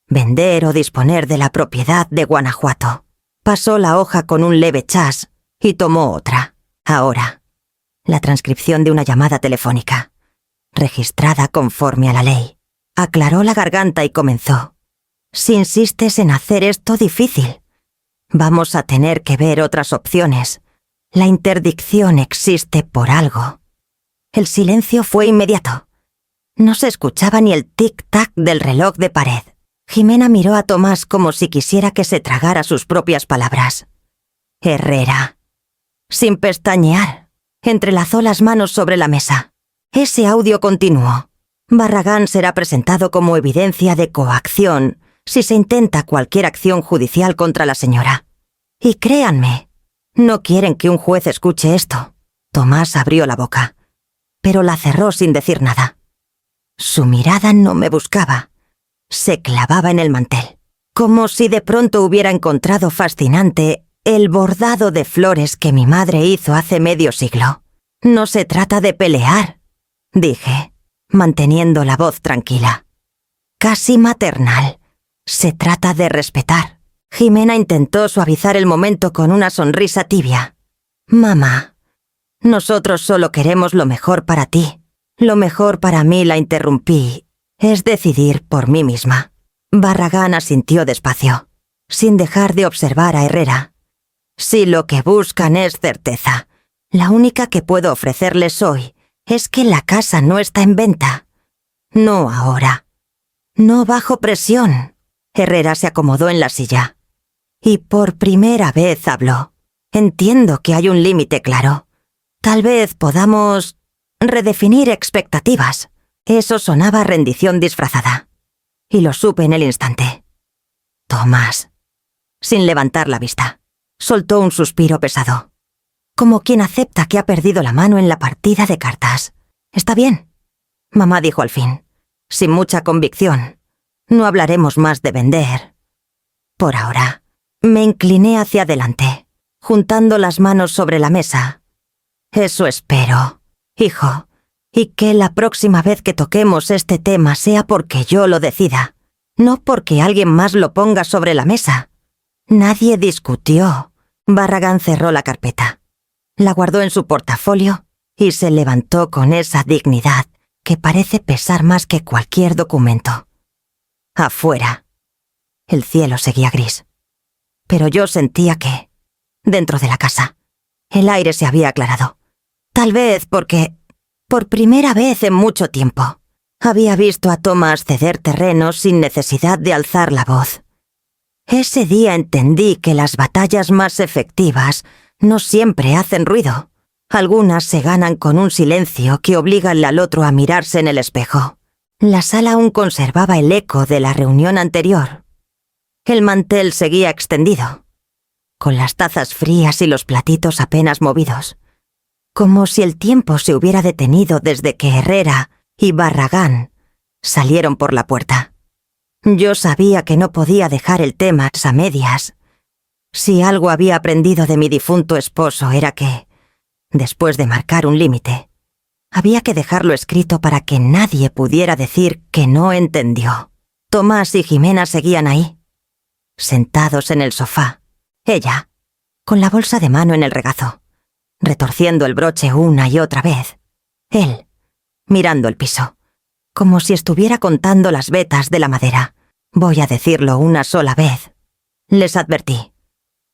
vender o disponer de la propiedad de Guanajuato. Pasó la hoja con un leve chas y tomó otra. Ahora, la transcripción de una llamada telefónica. registrada conforme a la ley. Aclaró la garganta y comenzó. Si insistes en hacer esto difícil, vamos a tener que ver otras opciones. La interdicción existe por algo. El silencio fue inmediato. No se escuchaba ni el tic-tac del reloj de pared. Jimena miró a Tomás como si quisiera que se tragara sus propias palabras. Herrera. Sin pestañear, entrelazó las manos sobre la mesa. Ese audio continuó. Barragán será presentado como evidencia de coacción si se intenta cualquier acción judicial contra la señora. Y créanme, no quieren que un juez escuche esto. Tomás abrió la boca, pero la cerró sin decir nada. Su mirada no me buscaba. Se clavaba en el mantel, como si de pronto hubiera encontrado fascinante el bordado de flores que mi madre hizo hace medio siglo. No se trata de pelear, dije, manteniendo la voz tranquila. Casi maternal. Se trata de respetar. Jimena intentó suavizar el momento con una sonrisa tibia. Mamá, nosotros solo queremos lo mejor para ti. Lo mejor para mí, la interrumpí, es decidir por mí misma. Barragán asintió despacio, sin dejar de observar a Herrera. Si lo que buscan es certeza, la única que puedo ofrecerles hoy es que la casa no está en venta. No ahora. No bajo presión. Herrera se acomodó en la silla. Y por primera vez habló. Entiendo que hay un límite claro. Tal vez podamos redefinir expectativas. Eso sonaba a rendición disfrazada. Y lo supe en el instante. Tomás, sin levantar la vista, soltó un suspiro pesado, como quien acepta que ha perdido la mano en la partida de cartas. Está bien, mamá dijo al fin, sin mucha convicción. No hablaremos más de vender. Por ahora, me incliné hacia adelante, juntando las manos sobre la mesa. Eso espero, hijo, y que la próxima vez que toquemos este tema sea porque yo lo decida, no porque alguien más lo ponga sobre la mesa. Nadie discutió. Barragán cerró la carpeta, la guardó en su portafolio y se levantó con esa dignidad que parece pesar más que cualquier documento. Afuera. El cielo seguía gris. Pero yo sentía que, dentro de la casa, el aire se había aclarado. Tal vez porque, por primera vez en mucho tiempo, había visto a Tomás ceder terreno sin necesidad de alzar la voz. Ese día entendí que las batallas más efectivas no siempre hacen ruido. Algunas se ganan con un silencio que obliga al otro a mirarse en el espejo. La sala aún conservaba el eco de la reunión anterior. El mantel seguía extendido, con las tazas frías y los platitos apenas movidos, como si el tiempo se hubiera detenido desde que Herrera y Barragán salieron por la puerta. Yo sabía que no podía dejar el tema a medias. Si algo había aprendido de mi difunto esposo era que, después de marcar un límite, había que dejarlo escrito para que nadie pudiera decir que no entendió. Tomás y Jimena seguían ahí, sentados en el sofá. Ella, con la bolsa de mano en el regazo, retorciendo el broche una y otra vez. Él, mirando el piso, como si estuviera contando las vetas de la madera. Voy a decirlo una sola vez, les advertí,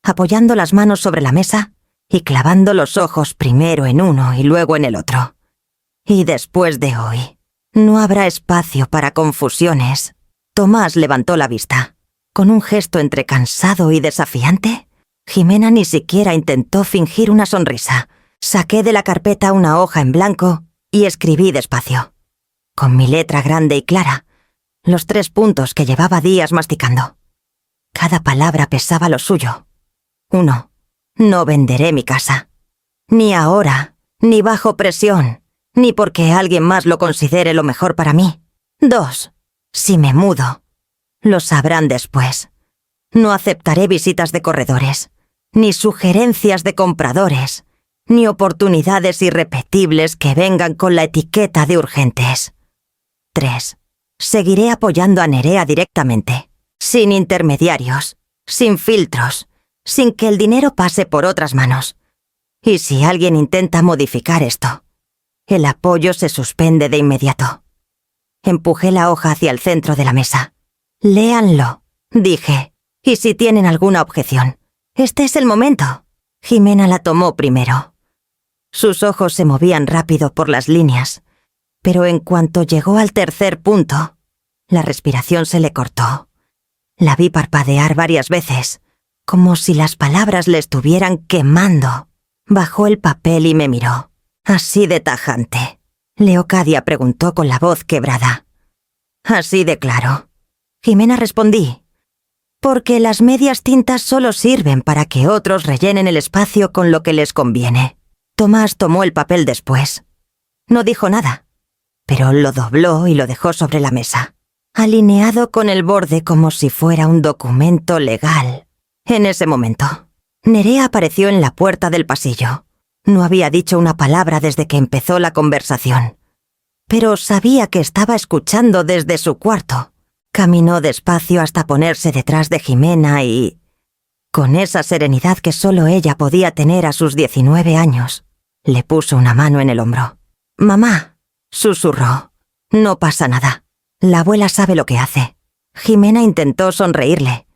apoyando las manos sobre la mesa y clavando los ojos primero en uno y luego en el otro. Y después de hoy, no habrá espacio para confusiones. Tomás levantó la vista. Con un gesto entre cansado y desafiante, Jimena ni siquiera intentó fingir una sonrisa. Saqué de la carpeta una hoja en blanco y escribí despacio, con mi letra grande y clara, los 3 puntos que llevaba días masticando. Cada palabra pesaba lo suyo. 1. No venderé mi casa. Ni ahora, ni bajo presión, ni porque alguien más lo considere lo mejor para mí. 2. Si me mudo, lo sabrán después. No aceptaré visitas de corredores, ni sugerencias de compradores, ni oportunidades irrepetibles que vengan con la etiqueta de urgentes. 3. Seguiré apoyando a Nerea directamente, sin intermediarios, sin filtros, sin que el dinero pase por otras manos. Y si alguien intenta modificar esto, El apoyo se suspende de inmediato. Empujé la hoja hacia el centro de la mesa. «Léanlo», dije, «y si tienen alguna objeción. Este es el momento». Jimena la tomó primero. Sus ojos se movían rápido por las líneas, pero en cuanto llegó al tercer punto, la respiración se le cortó. La vi parpadear varias veces, como si las palabras le estuvieran quemando. Bajó el papel y me miró. «¿Así de tajante?», Leocadia preguntó con la voz quebrada. «Así de claro». Jimena respondí. «Porque las medias tintas solo sirven para que otros rellenen el espacio con lo que les conviene». Tomás tomó el papel después. No dijo nada, pero lo dobló y lo dejó sobre la mesa, alineado con el borde como si fuera un documento legal. En ese momento, Nerea apareció en la puerta del pasillo. No había dicho una palabra desde que empezó la conversación, pero sabía que estaba escuchando desde su cuarto. Caminó despacio hasta ponerse detrás de Jimena y, con esa serenidad que solo ella podía tener a sus 19 años, le puso una mano en el hombro. «Mamá», susurró, «no pasa nada. La abuela sabe lo que hace». Jimena intentó sonreírle,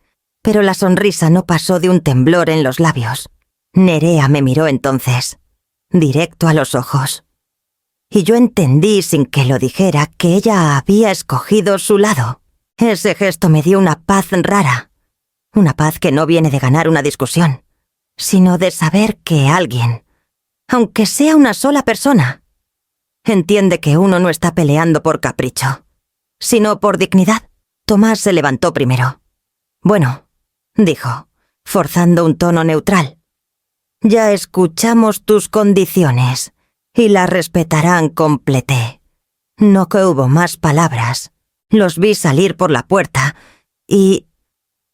pero la sonrisa no pasó de un temblor en los labios. Nerea me miró entonces, directo a los ojos. Y yo entendí, sin que lo dijera, que ella había escogido su lado. Ese gesto me dio una paz rara. Una paz que no viene de ganar una discusión, sino de saber que alguien, aunque sea una sola persona, entiende que uno no está peleando por capricho, sino por dignidad. Tomás se levantó primero. «Bueno», dijo, forzando un tono neutral, «ya escuchamos tus condiciones y las respetarán», completé. No que hubo más palabras. Los vi salir por la puerta y,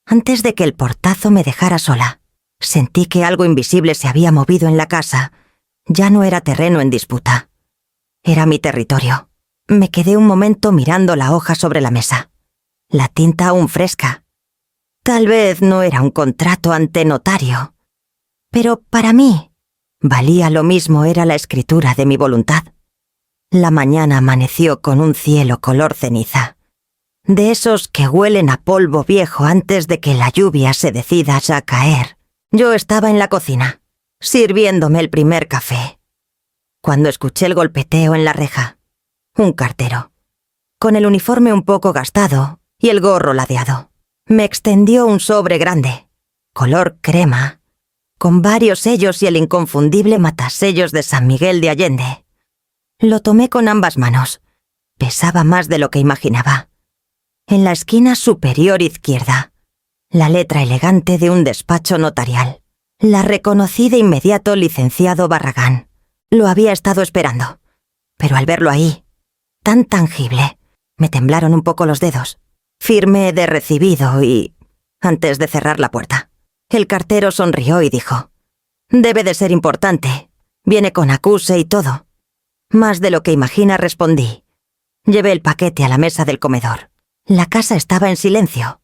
antes de que el portazo me dejara sola, sentí que algo invisible se había movido en la casa. Ya no era terreno en disputa. Era mi territorio. Me quedé un momento mirando la hoja sobre la mesa. La tinta aún fresca. Tal vez no era un contrato ante notario, pero para mí valía lo mismo, era la escritura de mi voluntad. La mañana amaneció con un cielo color ceniza, de esos que huelen a polvo viejo antes de que la lluvia se decida a caer. Yo estaba en la cocina, sirviéndome el primer café, cuando escuché el golpeteo en la reja. Un cartero, con el uniforme un poco gastado y el gorro ladeado, me extendió un sobre grande, color crema, con varios sellos y el inconfundible matasellos de San Miguel de Allende. Lo tomé con ambas manos. Pesaba más de lo que imaginaba. En la esquina superior izquierda, la letra elegante de un despacho notarial. La reconocí de inmediato: licenciado Barragán. Lo había estado esperando, pero al verlo ahí, tan tangible, me temblaron un poco los dedos. Firmé de recibido y, antes de cerrar la puerta, el cartero sonrió y dijo: «Debe de ser importante. Viene con acuse y todo». Más de lo que imagina, respondí. Llevé el paquete a la mesa del comedor. La casa estaba en silencio.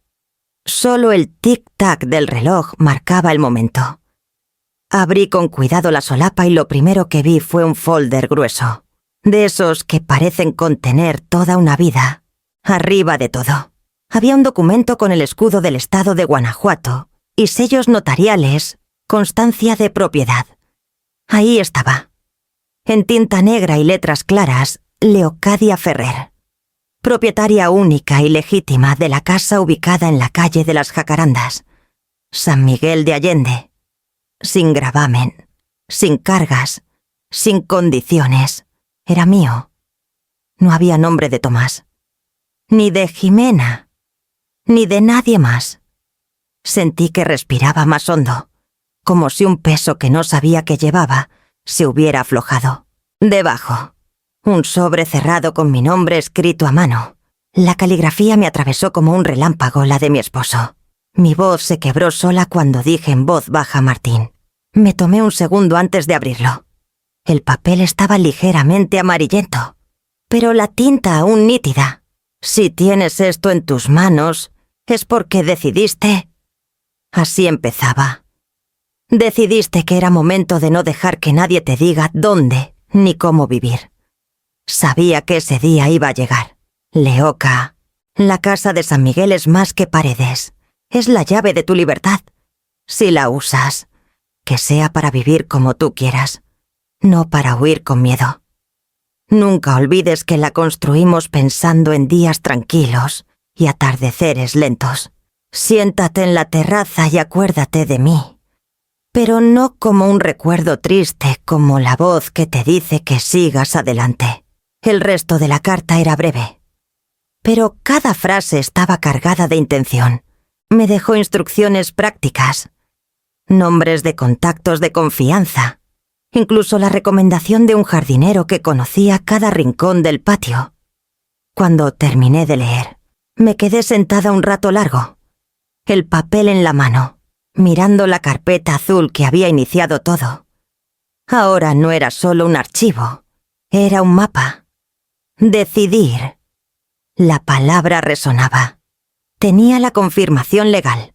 Solo el tic-tac del reloj marcaba el momento. Abrí con cuidado la solapa y lo primero que vi fue un folder grueso, de esos que parecen contener toda una vida. Arriba de todo, había un documento con el escudo del estado de Guanajuato y sellos notariales, constancia de propiedad. Ahí estaba, en tinta negra y letras claras, Leocadia Ferrer, propietaria única y legítima de la casa ubicada en la calle de las Jacarandas, San Miguel de Allende, sin gravamen, sin cargas, sin condiciones. Era mío. No había nombre de Tomás, ni de Jimena, ni de nadie más. Sentí que respiraba más hondo, como si un peso que no sabía que llevaba se hubiera aflojado. Debajo, un sobre cerrado con mi nombre escrito a mano. La caligrafía me atravesó como un relámpago, la de mi esposo. Mi voz se quebró sola cuando dije en voz baja: Martín. Me tomé un segundo antes de abrirlo. El papel estaba ligeramente amarillento, pero la tinta aún nítida. Si tienes esto en tus manos, es porque decidiste... Así empezaba. Decidiste que era momento de no dejar que nadie te diga dónde ni cómo vivir. Sabía que ese día iba a llegar. Leoca, la casa de San Miguel es más que paredes. Es la llave de tu libertad. Si la usas, que sea para vivir como tú quieras, no para huir con miedo. Nunca olvides que la construimos pensando en días tranquilos y atardeceres lentos. Siéntate en la terraza y acuérdate de mí. Pero no como un recuerdo triste, como la voz que te dice que sigas adelante. El resto de la carta era breve. Pero cada frase estaba cargada de intención. Me dejó instrucciones prácticas, nombres de contactos de confianza, incluso la recomendación de un jardinero que conocía cada rincón del patio. Cuando terminé de leer, me quedé sentada un rato largo, el papel en la mano, mirando la carpeta azul que había iniciado todo. Ahora no era solo un archivo, era un mapa. Decidir. La palabra resonaba. Tenía la confirmación legal.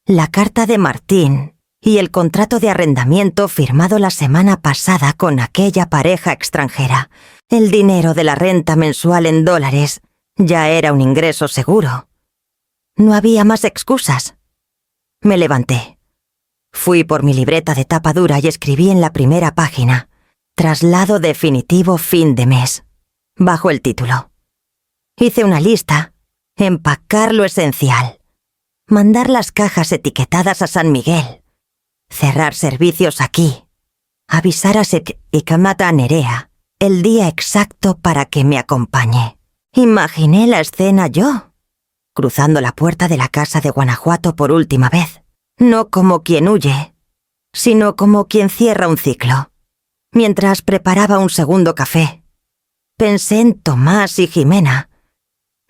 La carta de Martín y el contrato de arrendamiento firmado la semana pasada con aquella pareja extranjera. El dinero de la renta mensual en dólares ya era un ingreso seguro. No había más excusas. Me levanté. Fui por mi libreta de tapa dura y escribí en la primera página: traslado definitivo fin de mes, bajo el título. Hice una lista: empacar lo esencial, mandar las cajas etiquetadas a San Miguel, cerrar servicios aquí, avisar a Sek y Kamata Nerea el día exacto para que me acompañe. Imaginé la escena yo, cruzando la puerta de la casa de Guanajuato por última vez, no como quien huye, sino como quien cierra un ciclo. Mientras preparaba un segundo café, pensé en Tomás y Jimena.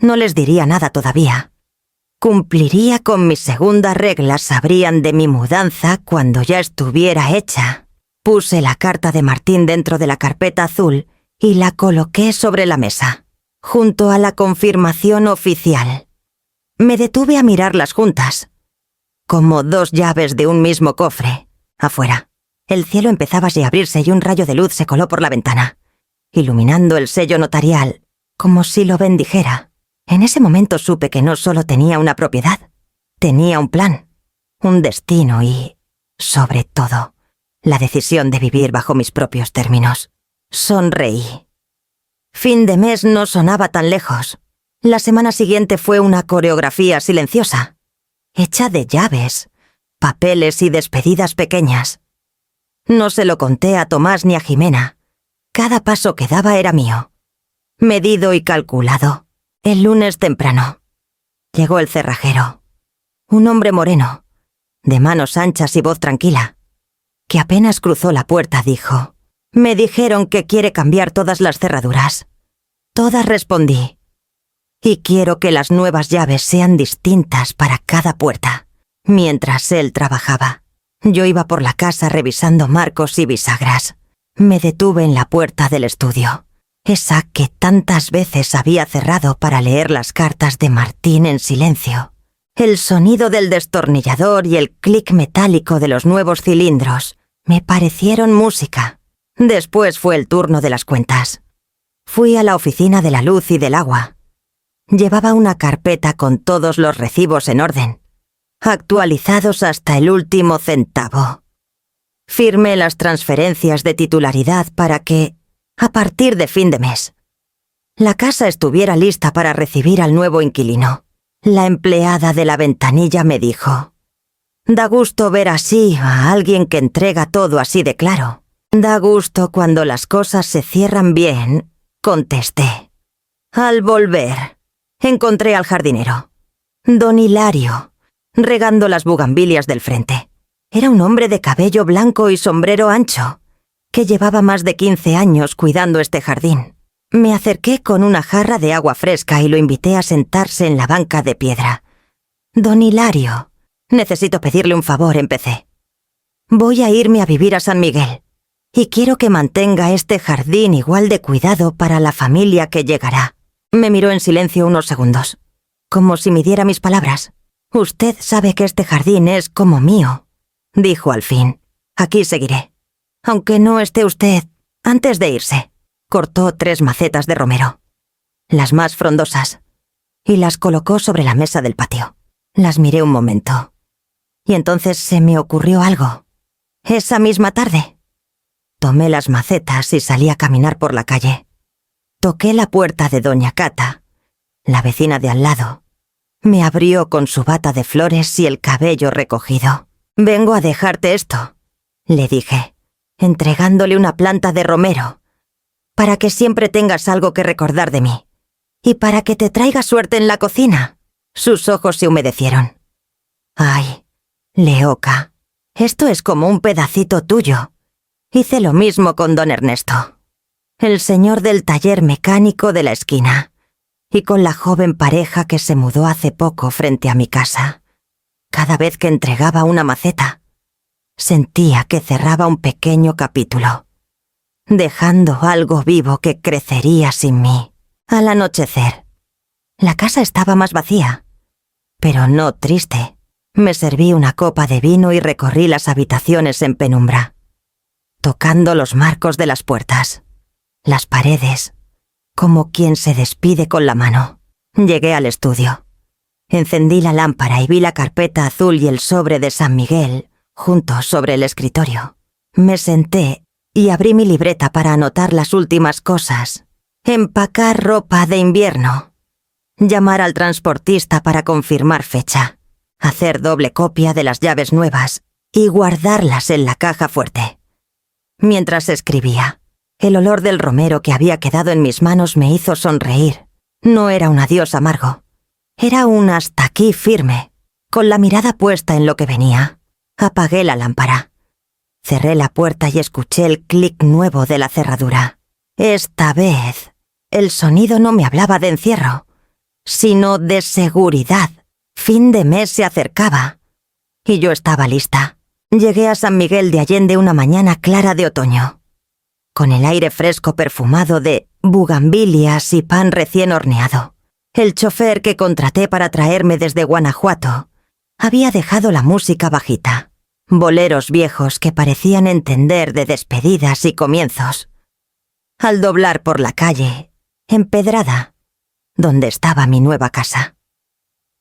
No les diría nada todavía. Cumpliría con mis segundas reglas, sabrían de mi mudanza cuando ya estuviera hecha. Puse la carta de Martín dentro de la carpeta azul y la coloqué sobre la mesa, junto a la confirmación oficial. Me detuve a mirarlas juntas, como dos llaves de un mismo cofre. Afuera, el cielo empezaba a abrirse y un rayo de luz se coló por la ventana, iluminando el sello notarial, como si lo bendijera. En ese momento supe que no solo tenía una propiedad, tenía un plan, un destino y, sobre todo, la decisión de vivir bajo mis propios términos. Sonreí. Fin de mes no sonaba tan lejos. La semana siguiente fue una coreografía silenciosa, hecha de llaves, papeles y despedidas pequeñas. No se lo conté a Tomás ni a Jimena. Cada paso que daba era mío, medido y calculado. El lunes temprano llegó el cerrajero, un hombre moreno, de manos anchas y voz tranquila, que apenas cruzó la puerta dijo: «Me dijeron que quiere cambiar todas las cerraduras». «Todas», respondí, «y quiero que las nuevas llaves sean distintas para cada puerta». Mientras él trabajaba, yo iba por la casa revisando marcos y bisagras. Me detuve en la puerta del estudio, esa que tantas veces había cerrado para leer las cartas de Martín en silencio. El sonido del destornillador y el clic metálico de los nuevos cilindros me parecieron música. Después fue el turno de las cuentas. Fui a la oficina de la luz y del agua. Llevaba una carpeta con todos los recibos en orden, actualizados hasta el último centavo. Firmé las transferencias de titularidad para que, a partir de fin de mes, la casa estuviera lista para recibir al nuevo inquilino. La empleada de la ventanilla me dijo: «Da gusto ver así a alguien que entrega todo así de claro». «Da gusto cuando las cosas se cierran bien», contesté. Al volver, encontré al jardinero, don Hilario, regando las bugambilias del frente. Era un hombre de cabello blanco y sombrero ancho, que llevaba más de 15 años cuidando este jardín. Me acerqué con una jarra de agua fresca y lo invité a sentarse en la banca de piedra. «Don Hilario, necesito pedirle un favor», empecé. «Voy a irme a vivir a San Miguel, y quiero que mantenga este jardín igual de cuidado para la familia que llegará». Me miró en silencio unos segundos, como si midiera mis palabras. «Usted sabe que este jardín es como mío», dijo al fin. «Aquí seguiré, aunque no esté usted». Antes de irse, cortó 3 macetas de romero, las más frondosas, y las colocó sobre la mesa del patio. Las miré un momento, y entonces se me ocurrió algo. Esa misma tarde, tomé las macetas y salí a caminar por la calle. Toqué la puerta de doña Cata, la vecina de al lado. Me abrió con su bata de flores y el cabello recogido. «Vengo a dejarte esto», le dije, entregándole una planta de romero, «para que siempre tengas algo que recordar de mí, y para que te traiga suerte en la cocina». Sus ojos se humedecieron. «Ay, Leoca, esto es como un pedacito tuyo». Hice lo mismo con don Ernesto, el señor del taller mecánico de la esquina, y con la joven pareja que se mudó hace poco frente a mi casa. Cada vez que entregaba una maceta, sentía que cerraba un pequeño capítulo, dejando algo vivo que crecería sin mí. Al anochecer, la casa estaba más vacía, pero no triste. Me serví una copa de vino y recorrí las habitaciones en penumbra, tocando los marcos de las puertas, las paredes, como quien se despide con la mano. Llegué al estudio. Encendí la lámpara y vi la carpeta azul y el sobre de San Miguel juntos sobre el escritorio. Me senté y abrí mi libreta para anotar las últimas cosas. Empacar ropa de invierno. Llamar al transportista para confirmar fecha. Hacer doble copia de las llaves nuevas y guardarlas en la caja fuerte. Mientras escribía, el olor del romero que había quedado en mis manos me hizo sonreír. No era un adiós amargo. Era un hasta aquí firme, con la mirada puesta en lo que venía. Apagué la lámpara. Cerré la puerta y escuché el clic nuevo de la cerradura. Esta vez, el sonido no me hablaba de encierro, sino de seguridad. Fin de mes se acercaba, y yo estaba lista. Llegué a San Miguel de Allende una mañana clara de otoño, con el aire fresco perfumado de bugambilias y pan recién horneado. El chofer que contraté para traerme desde Guanajuato había dejado la música bajita, boleros viejos que parecían entender de despedidas y comienzos. Al doblar por la calle, empedrada, donde estaba mi nueva casa,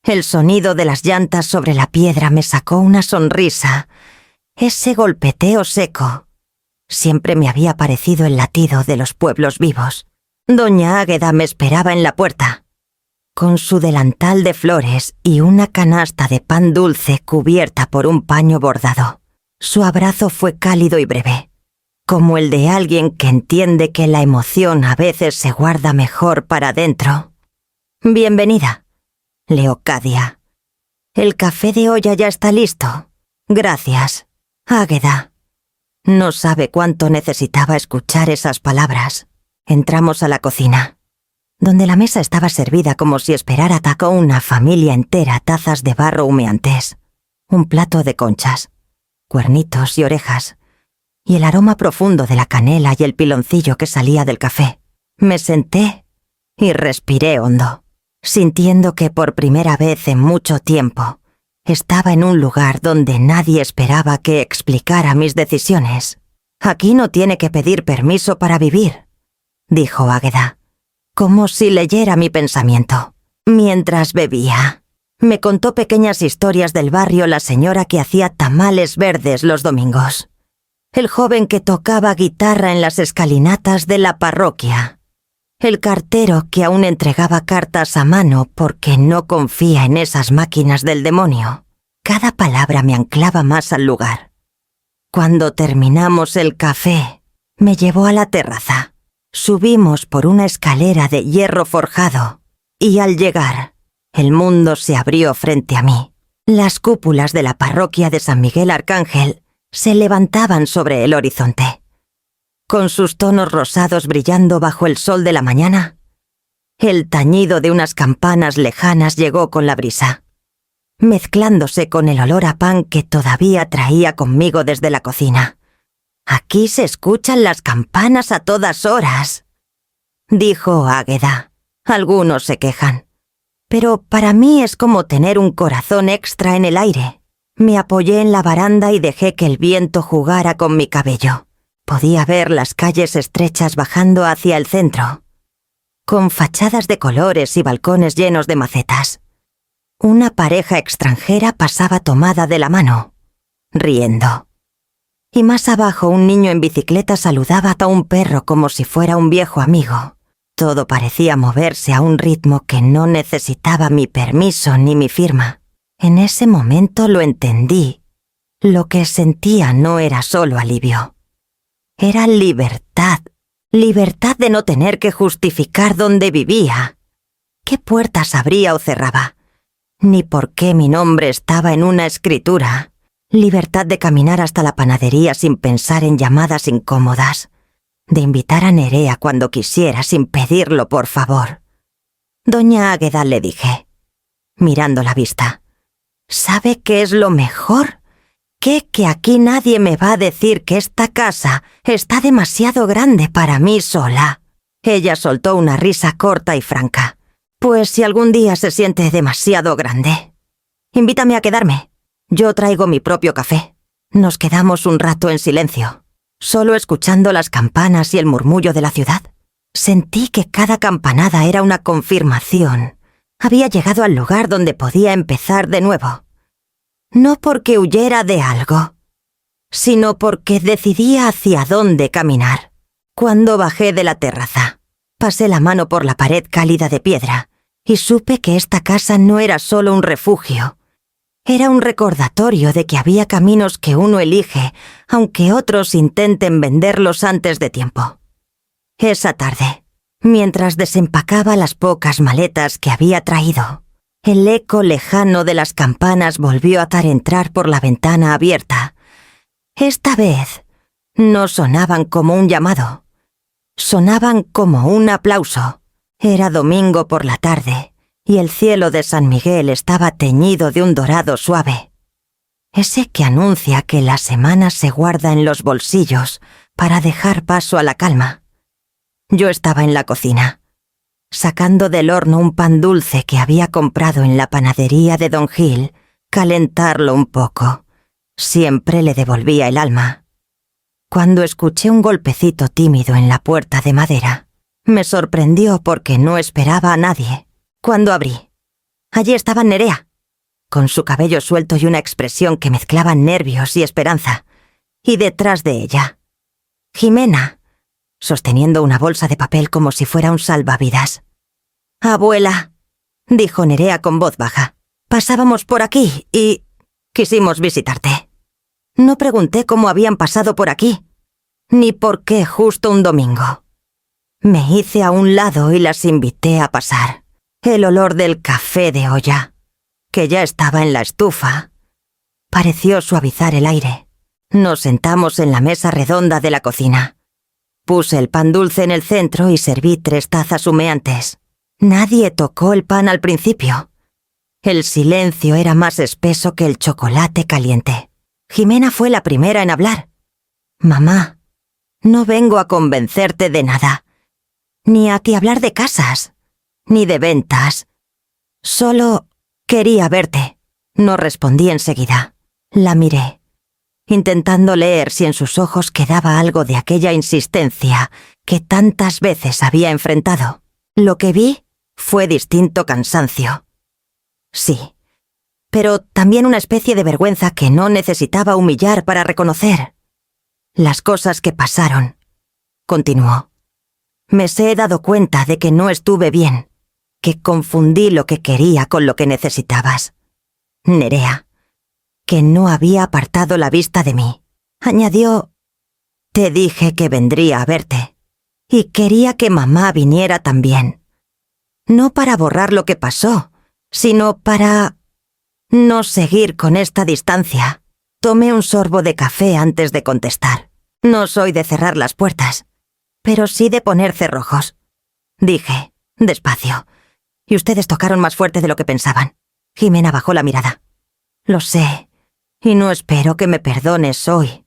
el sonido de las llantas sobre la piedra me sacó una sonrisa. Ese golpeteo seco siempre me había parecido el latido de los pueblos vivos. Doña Águeda me esperaba en la puerta, con su delantal de flores y una canasta de pan dulce cubierta por un paño bordado. Su abrazo fue cálido y breve, como el de alguien que entiende que la emoción a veces se guarda mejor para dentro. «Bienvenida, Leocadia. El café de olla ya está listo. Gracias, Águeda». No sabe cuánto necesitaba escuchar esas palabras. Entramos a la cocina, donde la mesa estaba servida como si esperara tacó una familia entera tazas de barro humeantes, un plato de conchas, cuernitos y orejas, y el aroma profundo de la canela y el piloncillo que salía del café. Me senté y respiré hondo, sintiendo que por primera vez en mucho tiempo estaba en un lugar donde nadie esperaba que explicara mis decisiones. «Aquí no tiene que pedir permiso para vivir», dijo Águeda, como si leyera mi pensamiento. Mientras bebía, me contó pequeñas historias del barrio la señora que hacía tamales verdes los domingos, el joven que tocaba guitarra en las escalinatas de la parroquia, el cartero que aún entregaba cartas a mano porque no confía en esas máquinas del demonio. Cada palabra me anclaba más al lugar. Cuando terminamos el café, me llevó a la terraza. Subimos por una escalera de hierro forjado y al llegar, el mundo se abrió frente a mí. Las cúpulas de la parroquia de San Miguel Arcángel se levantaban sobre el horizonte, con sus tonos rosados brillando bajo el sol de la mañana. El tañido de unas campanas lejanas llegó con la brisa, mezclándose con el olor a pan que todavía traía conmigo desde la cocina. «Aquí se escuchan las campanas a todas horas», dijo Águeda. «Algunos se quejan, pero para mí es como tener un corazón extra en el aire». Me apoyé en la baranda y dejé que el viento jugara con mi cabello. Podía ver las calles estrechas bajando hacia el centro, con fachadas de colores y balcones llenos de macetas. Una pareja extranjera pasaba tomada de la mano, riendo. Y más abajo un niño en bicicleta saludaba a un perro como si fuera un viejo amigo. Todo parecía moverse a un ritmo que no necesitaba mi permiso ni mi firma. En ese momento lo entendí. Lo que sentía no era solo alivio. Era libertad. Libertad de no tener que justificar dónde vivía. ¿Qué puertas abría o cerraba? Ni por qué mi nombre estaba en una escritura. Libertad de caminar hasta la panadería sin pensar en llamadas incómodas. De invitar a Nerea cuando quisiera sin pedirlo por favor. Doña Águeda, le dije, mirando la vista. ¿Sabe qué es lo mejor? Que aquí nadie me va a decir que esta casa está demasiado grande para mí sola. Ella soltó una risa corta y franca. Pues si algún día se siente demasiado grande, invítame a quedarme. Yo traigo mi propio café. Nos quedamos un rato en silencio, solo escuchando las campanas y el murmullo de la ciudad. Sentí que cada campanada era una confirmación. Había llegado al lugar donde podía empezar de nuevo. No porque huyera de algo, sino porque decidía hacia dónde caminar. Cuando bajé de la terraza, pasé la mano por la pared cálida de piedra y supe que esta casa no era solo un refugio. Era un recordatorio de que había caminos que uno elige, aunque otros intenten venderlos antes de tiempo. Esa tarde, mientras desempacaba las pocas maletas que había traído, el eco lejano de las campanas volvió a entrar por la ventana abierta. Esta vez, no sonaban como un llamado. Sonaban como un aplauso. Era domingo por la tarde, y el cielo de San Miguel estaba teñido de un dorado suave. Ese que anuncia que la semana se guarda en los bolsillos para dejar paso a la calma. Yo estaba en la cocina, sacando del horno un pan dulce que había comprado en la panadería de Don Gil, calentarlo un poco. Siempre le devolvía el alma. Cuando escuché un golpecito tímido en la puerta de madera, me sorprendió porque no esperaba a nadie. Cuando abrí, allí estaba Nerea, con su cabello suelto y una expresión que mezclaban nervios y esperanza, y detrás de ella, Jimena, sosteniendo una bolsa de papel como si fuera un salvavidas. «Abuela», dijo Nerea con voz baja, «pasábamos por aquí y quisimos visitarte. No pregunté cómo habían pasado por aquí, ni por qué justo un domingo. Me hice a un lado y las invité a pasar. El olor del café de olla, que ya estaba en la estufa, pareció suavizar el aire. Nos sentamos en la mesa redonda de la cocina. Puse el pan dulce en el centro y serví 3 tazas humeantes. Nadie tocó el pan al principio. El silencio era más espeso que el chocolate caliente. Jimena fue la primera en hablar. «Mamá, no vengo a convencerte de nada, ni a que hablar de casas, ni de ventas. Solo quería verte». No respondí enseguida. La miré, intentando leer si en sus ojos quedaba algo de aquella insistencia que tantas veces había enfrentado. Lo que vi fue distinto cansancio. Sí, pero también una especie de vergüenza que no necesitaba humillar para reconocer. «Las cosas que pasaron», continuó. «Me he dado cuenta de que no estuve bien, que confundí lo que quería con lo que necesitabas. Nerea, que no había apartado la vista de mí». Añadió, «Te dije que vendría a verte, y quería que mamá viniera también. No para borrar lo que pasó, sino para no seguir con esta distancia». Tomé un sorbo de café antes de contestar. No soy de cerrar las puertas, pero sí de poner cerrojos. Dije, despacio, y ustedes tocaron más fuerte de lo que pensaban. Jimena bajó la mirada. «Lo sé, y no espero que me perdones hoy.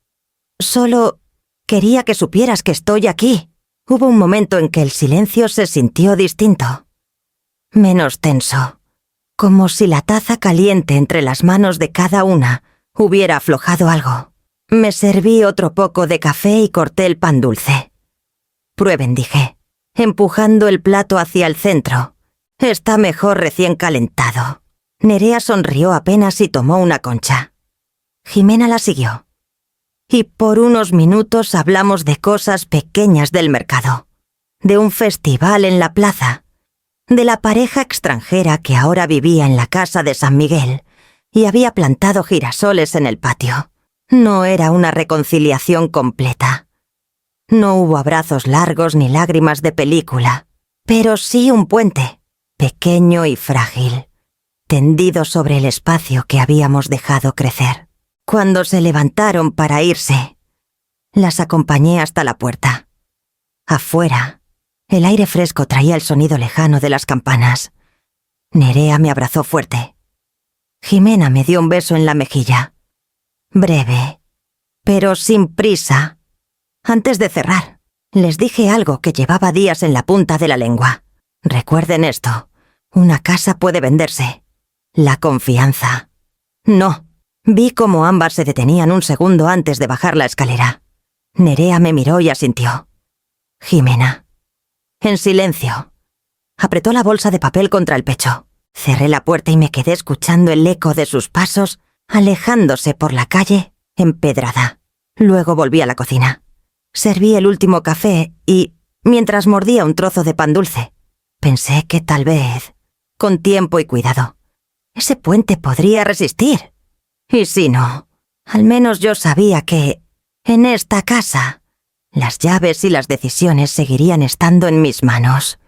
Solo quería que supieras que estoy aquí». Hubo un momento en que el silencio se sintió distinto, menos tenso, como si la taza caliente entre las manos de cada una hubiera aflojado algo. Me serví otro poco de café y corté el pan dulce. Prueben, dije, empujando el plato hacia el centro. Está mejor recién calentado. Nerea sonrió apenas y tomó una concha. Jimena la siguió. Y por unos minutos hablamos de cosas pequeñas del mercado, de un festival en la plaza, de la pareja extranjera que ahora vivía en la casa de San Miguel y había plantado girasoles en el patio. No era una reconciliación completa. No hubo abrazos largos ni lágrimas de película, pero sí un puente, pequeño y frágil, tendido sobre el espacio que habíamos dejado crecer. Cuando se levantaron para irse, las acompañé hasta la puerta. Afuera, el aire fresco traía el sonido lejano de las campanas. Nerea me abrazó fuerte. Jimena me dio un beso en la mejilla. Breve, pero sin prisa. Antes de cerrar, les dije algo que llevaba días en la punta de la lengua. Recuerden esto, una casa puede venderse. La confianza. No. Vi cómo ambas se detenían un segundo antes de bajar la escalera. Nerea me miró y asintió. Jimena. En silencio. Apretó la bolsa de papel contra el pecho. Cerré la puerta y me quedé escuchando el eco de sus pasos alejándose por la calle empedrada. Luego volví a la cocina. Serví el último café y, mientras mordía un trozo de pan dulce, pensé que tal vez, con tiempo y cuidado, ese puente podría resistir. Y si no, al menos yo sabía que, en esta casa, las llaves y las decisiones seguirían estando en mis manos.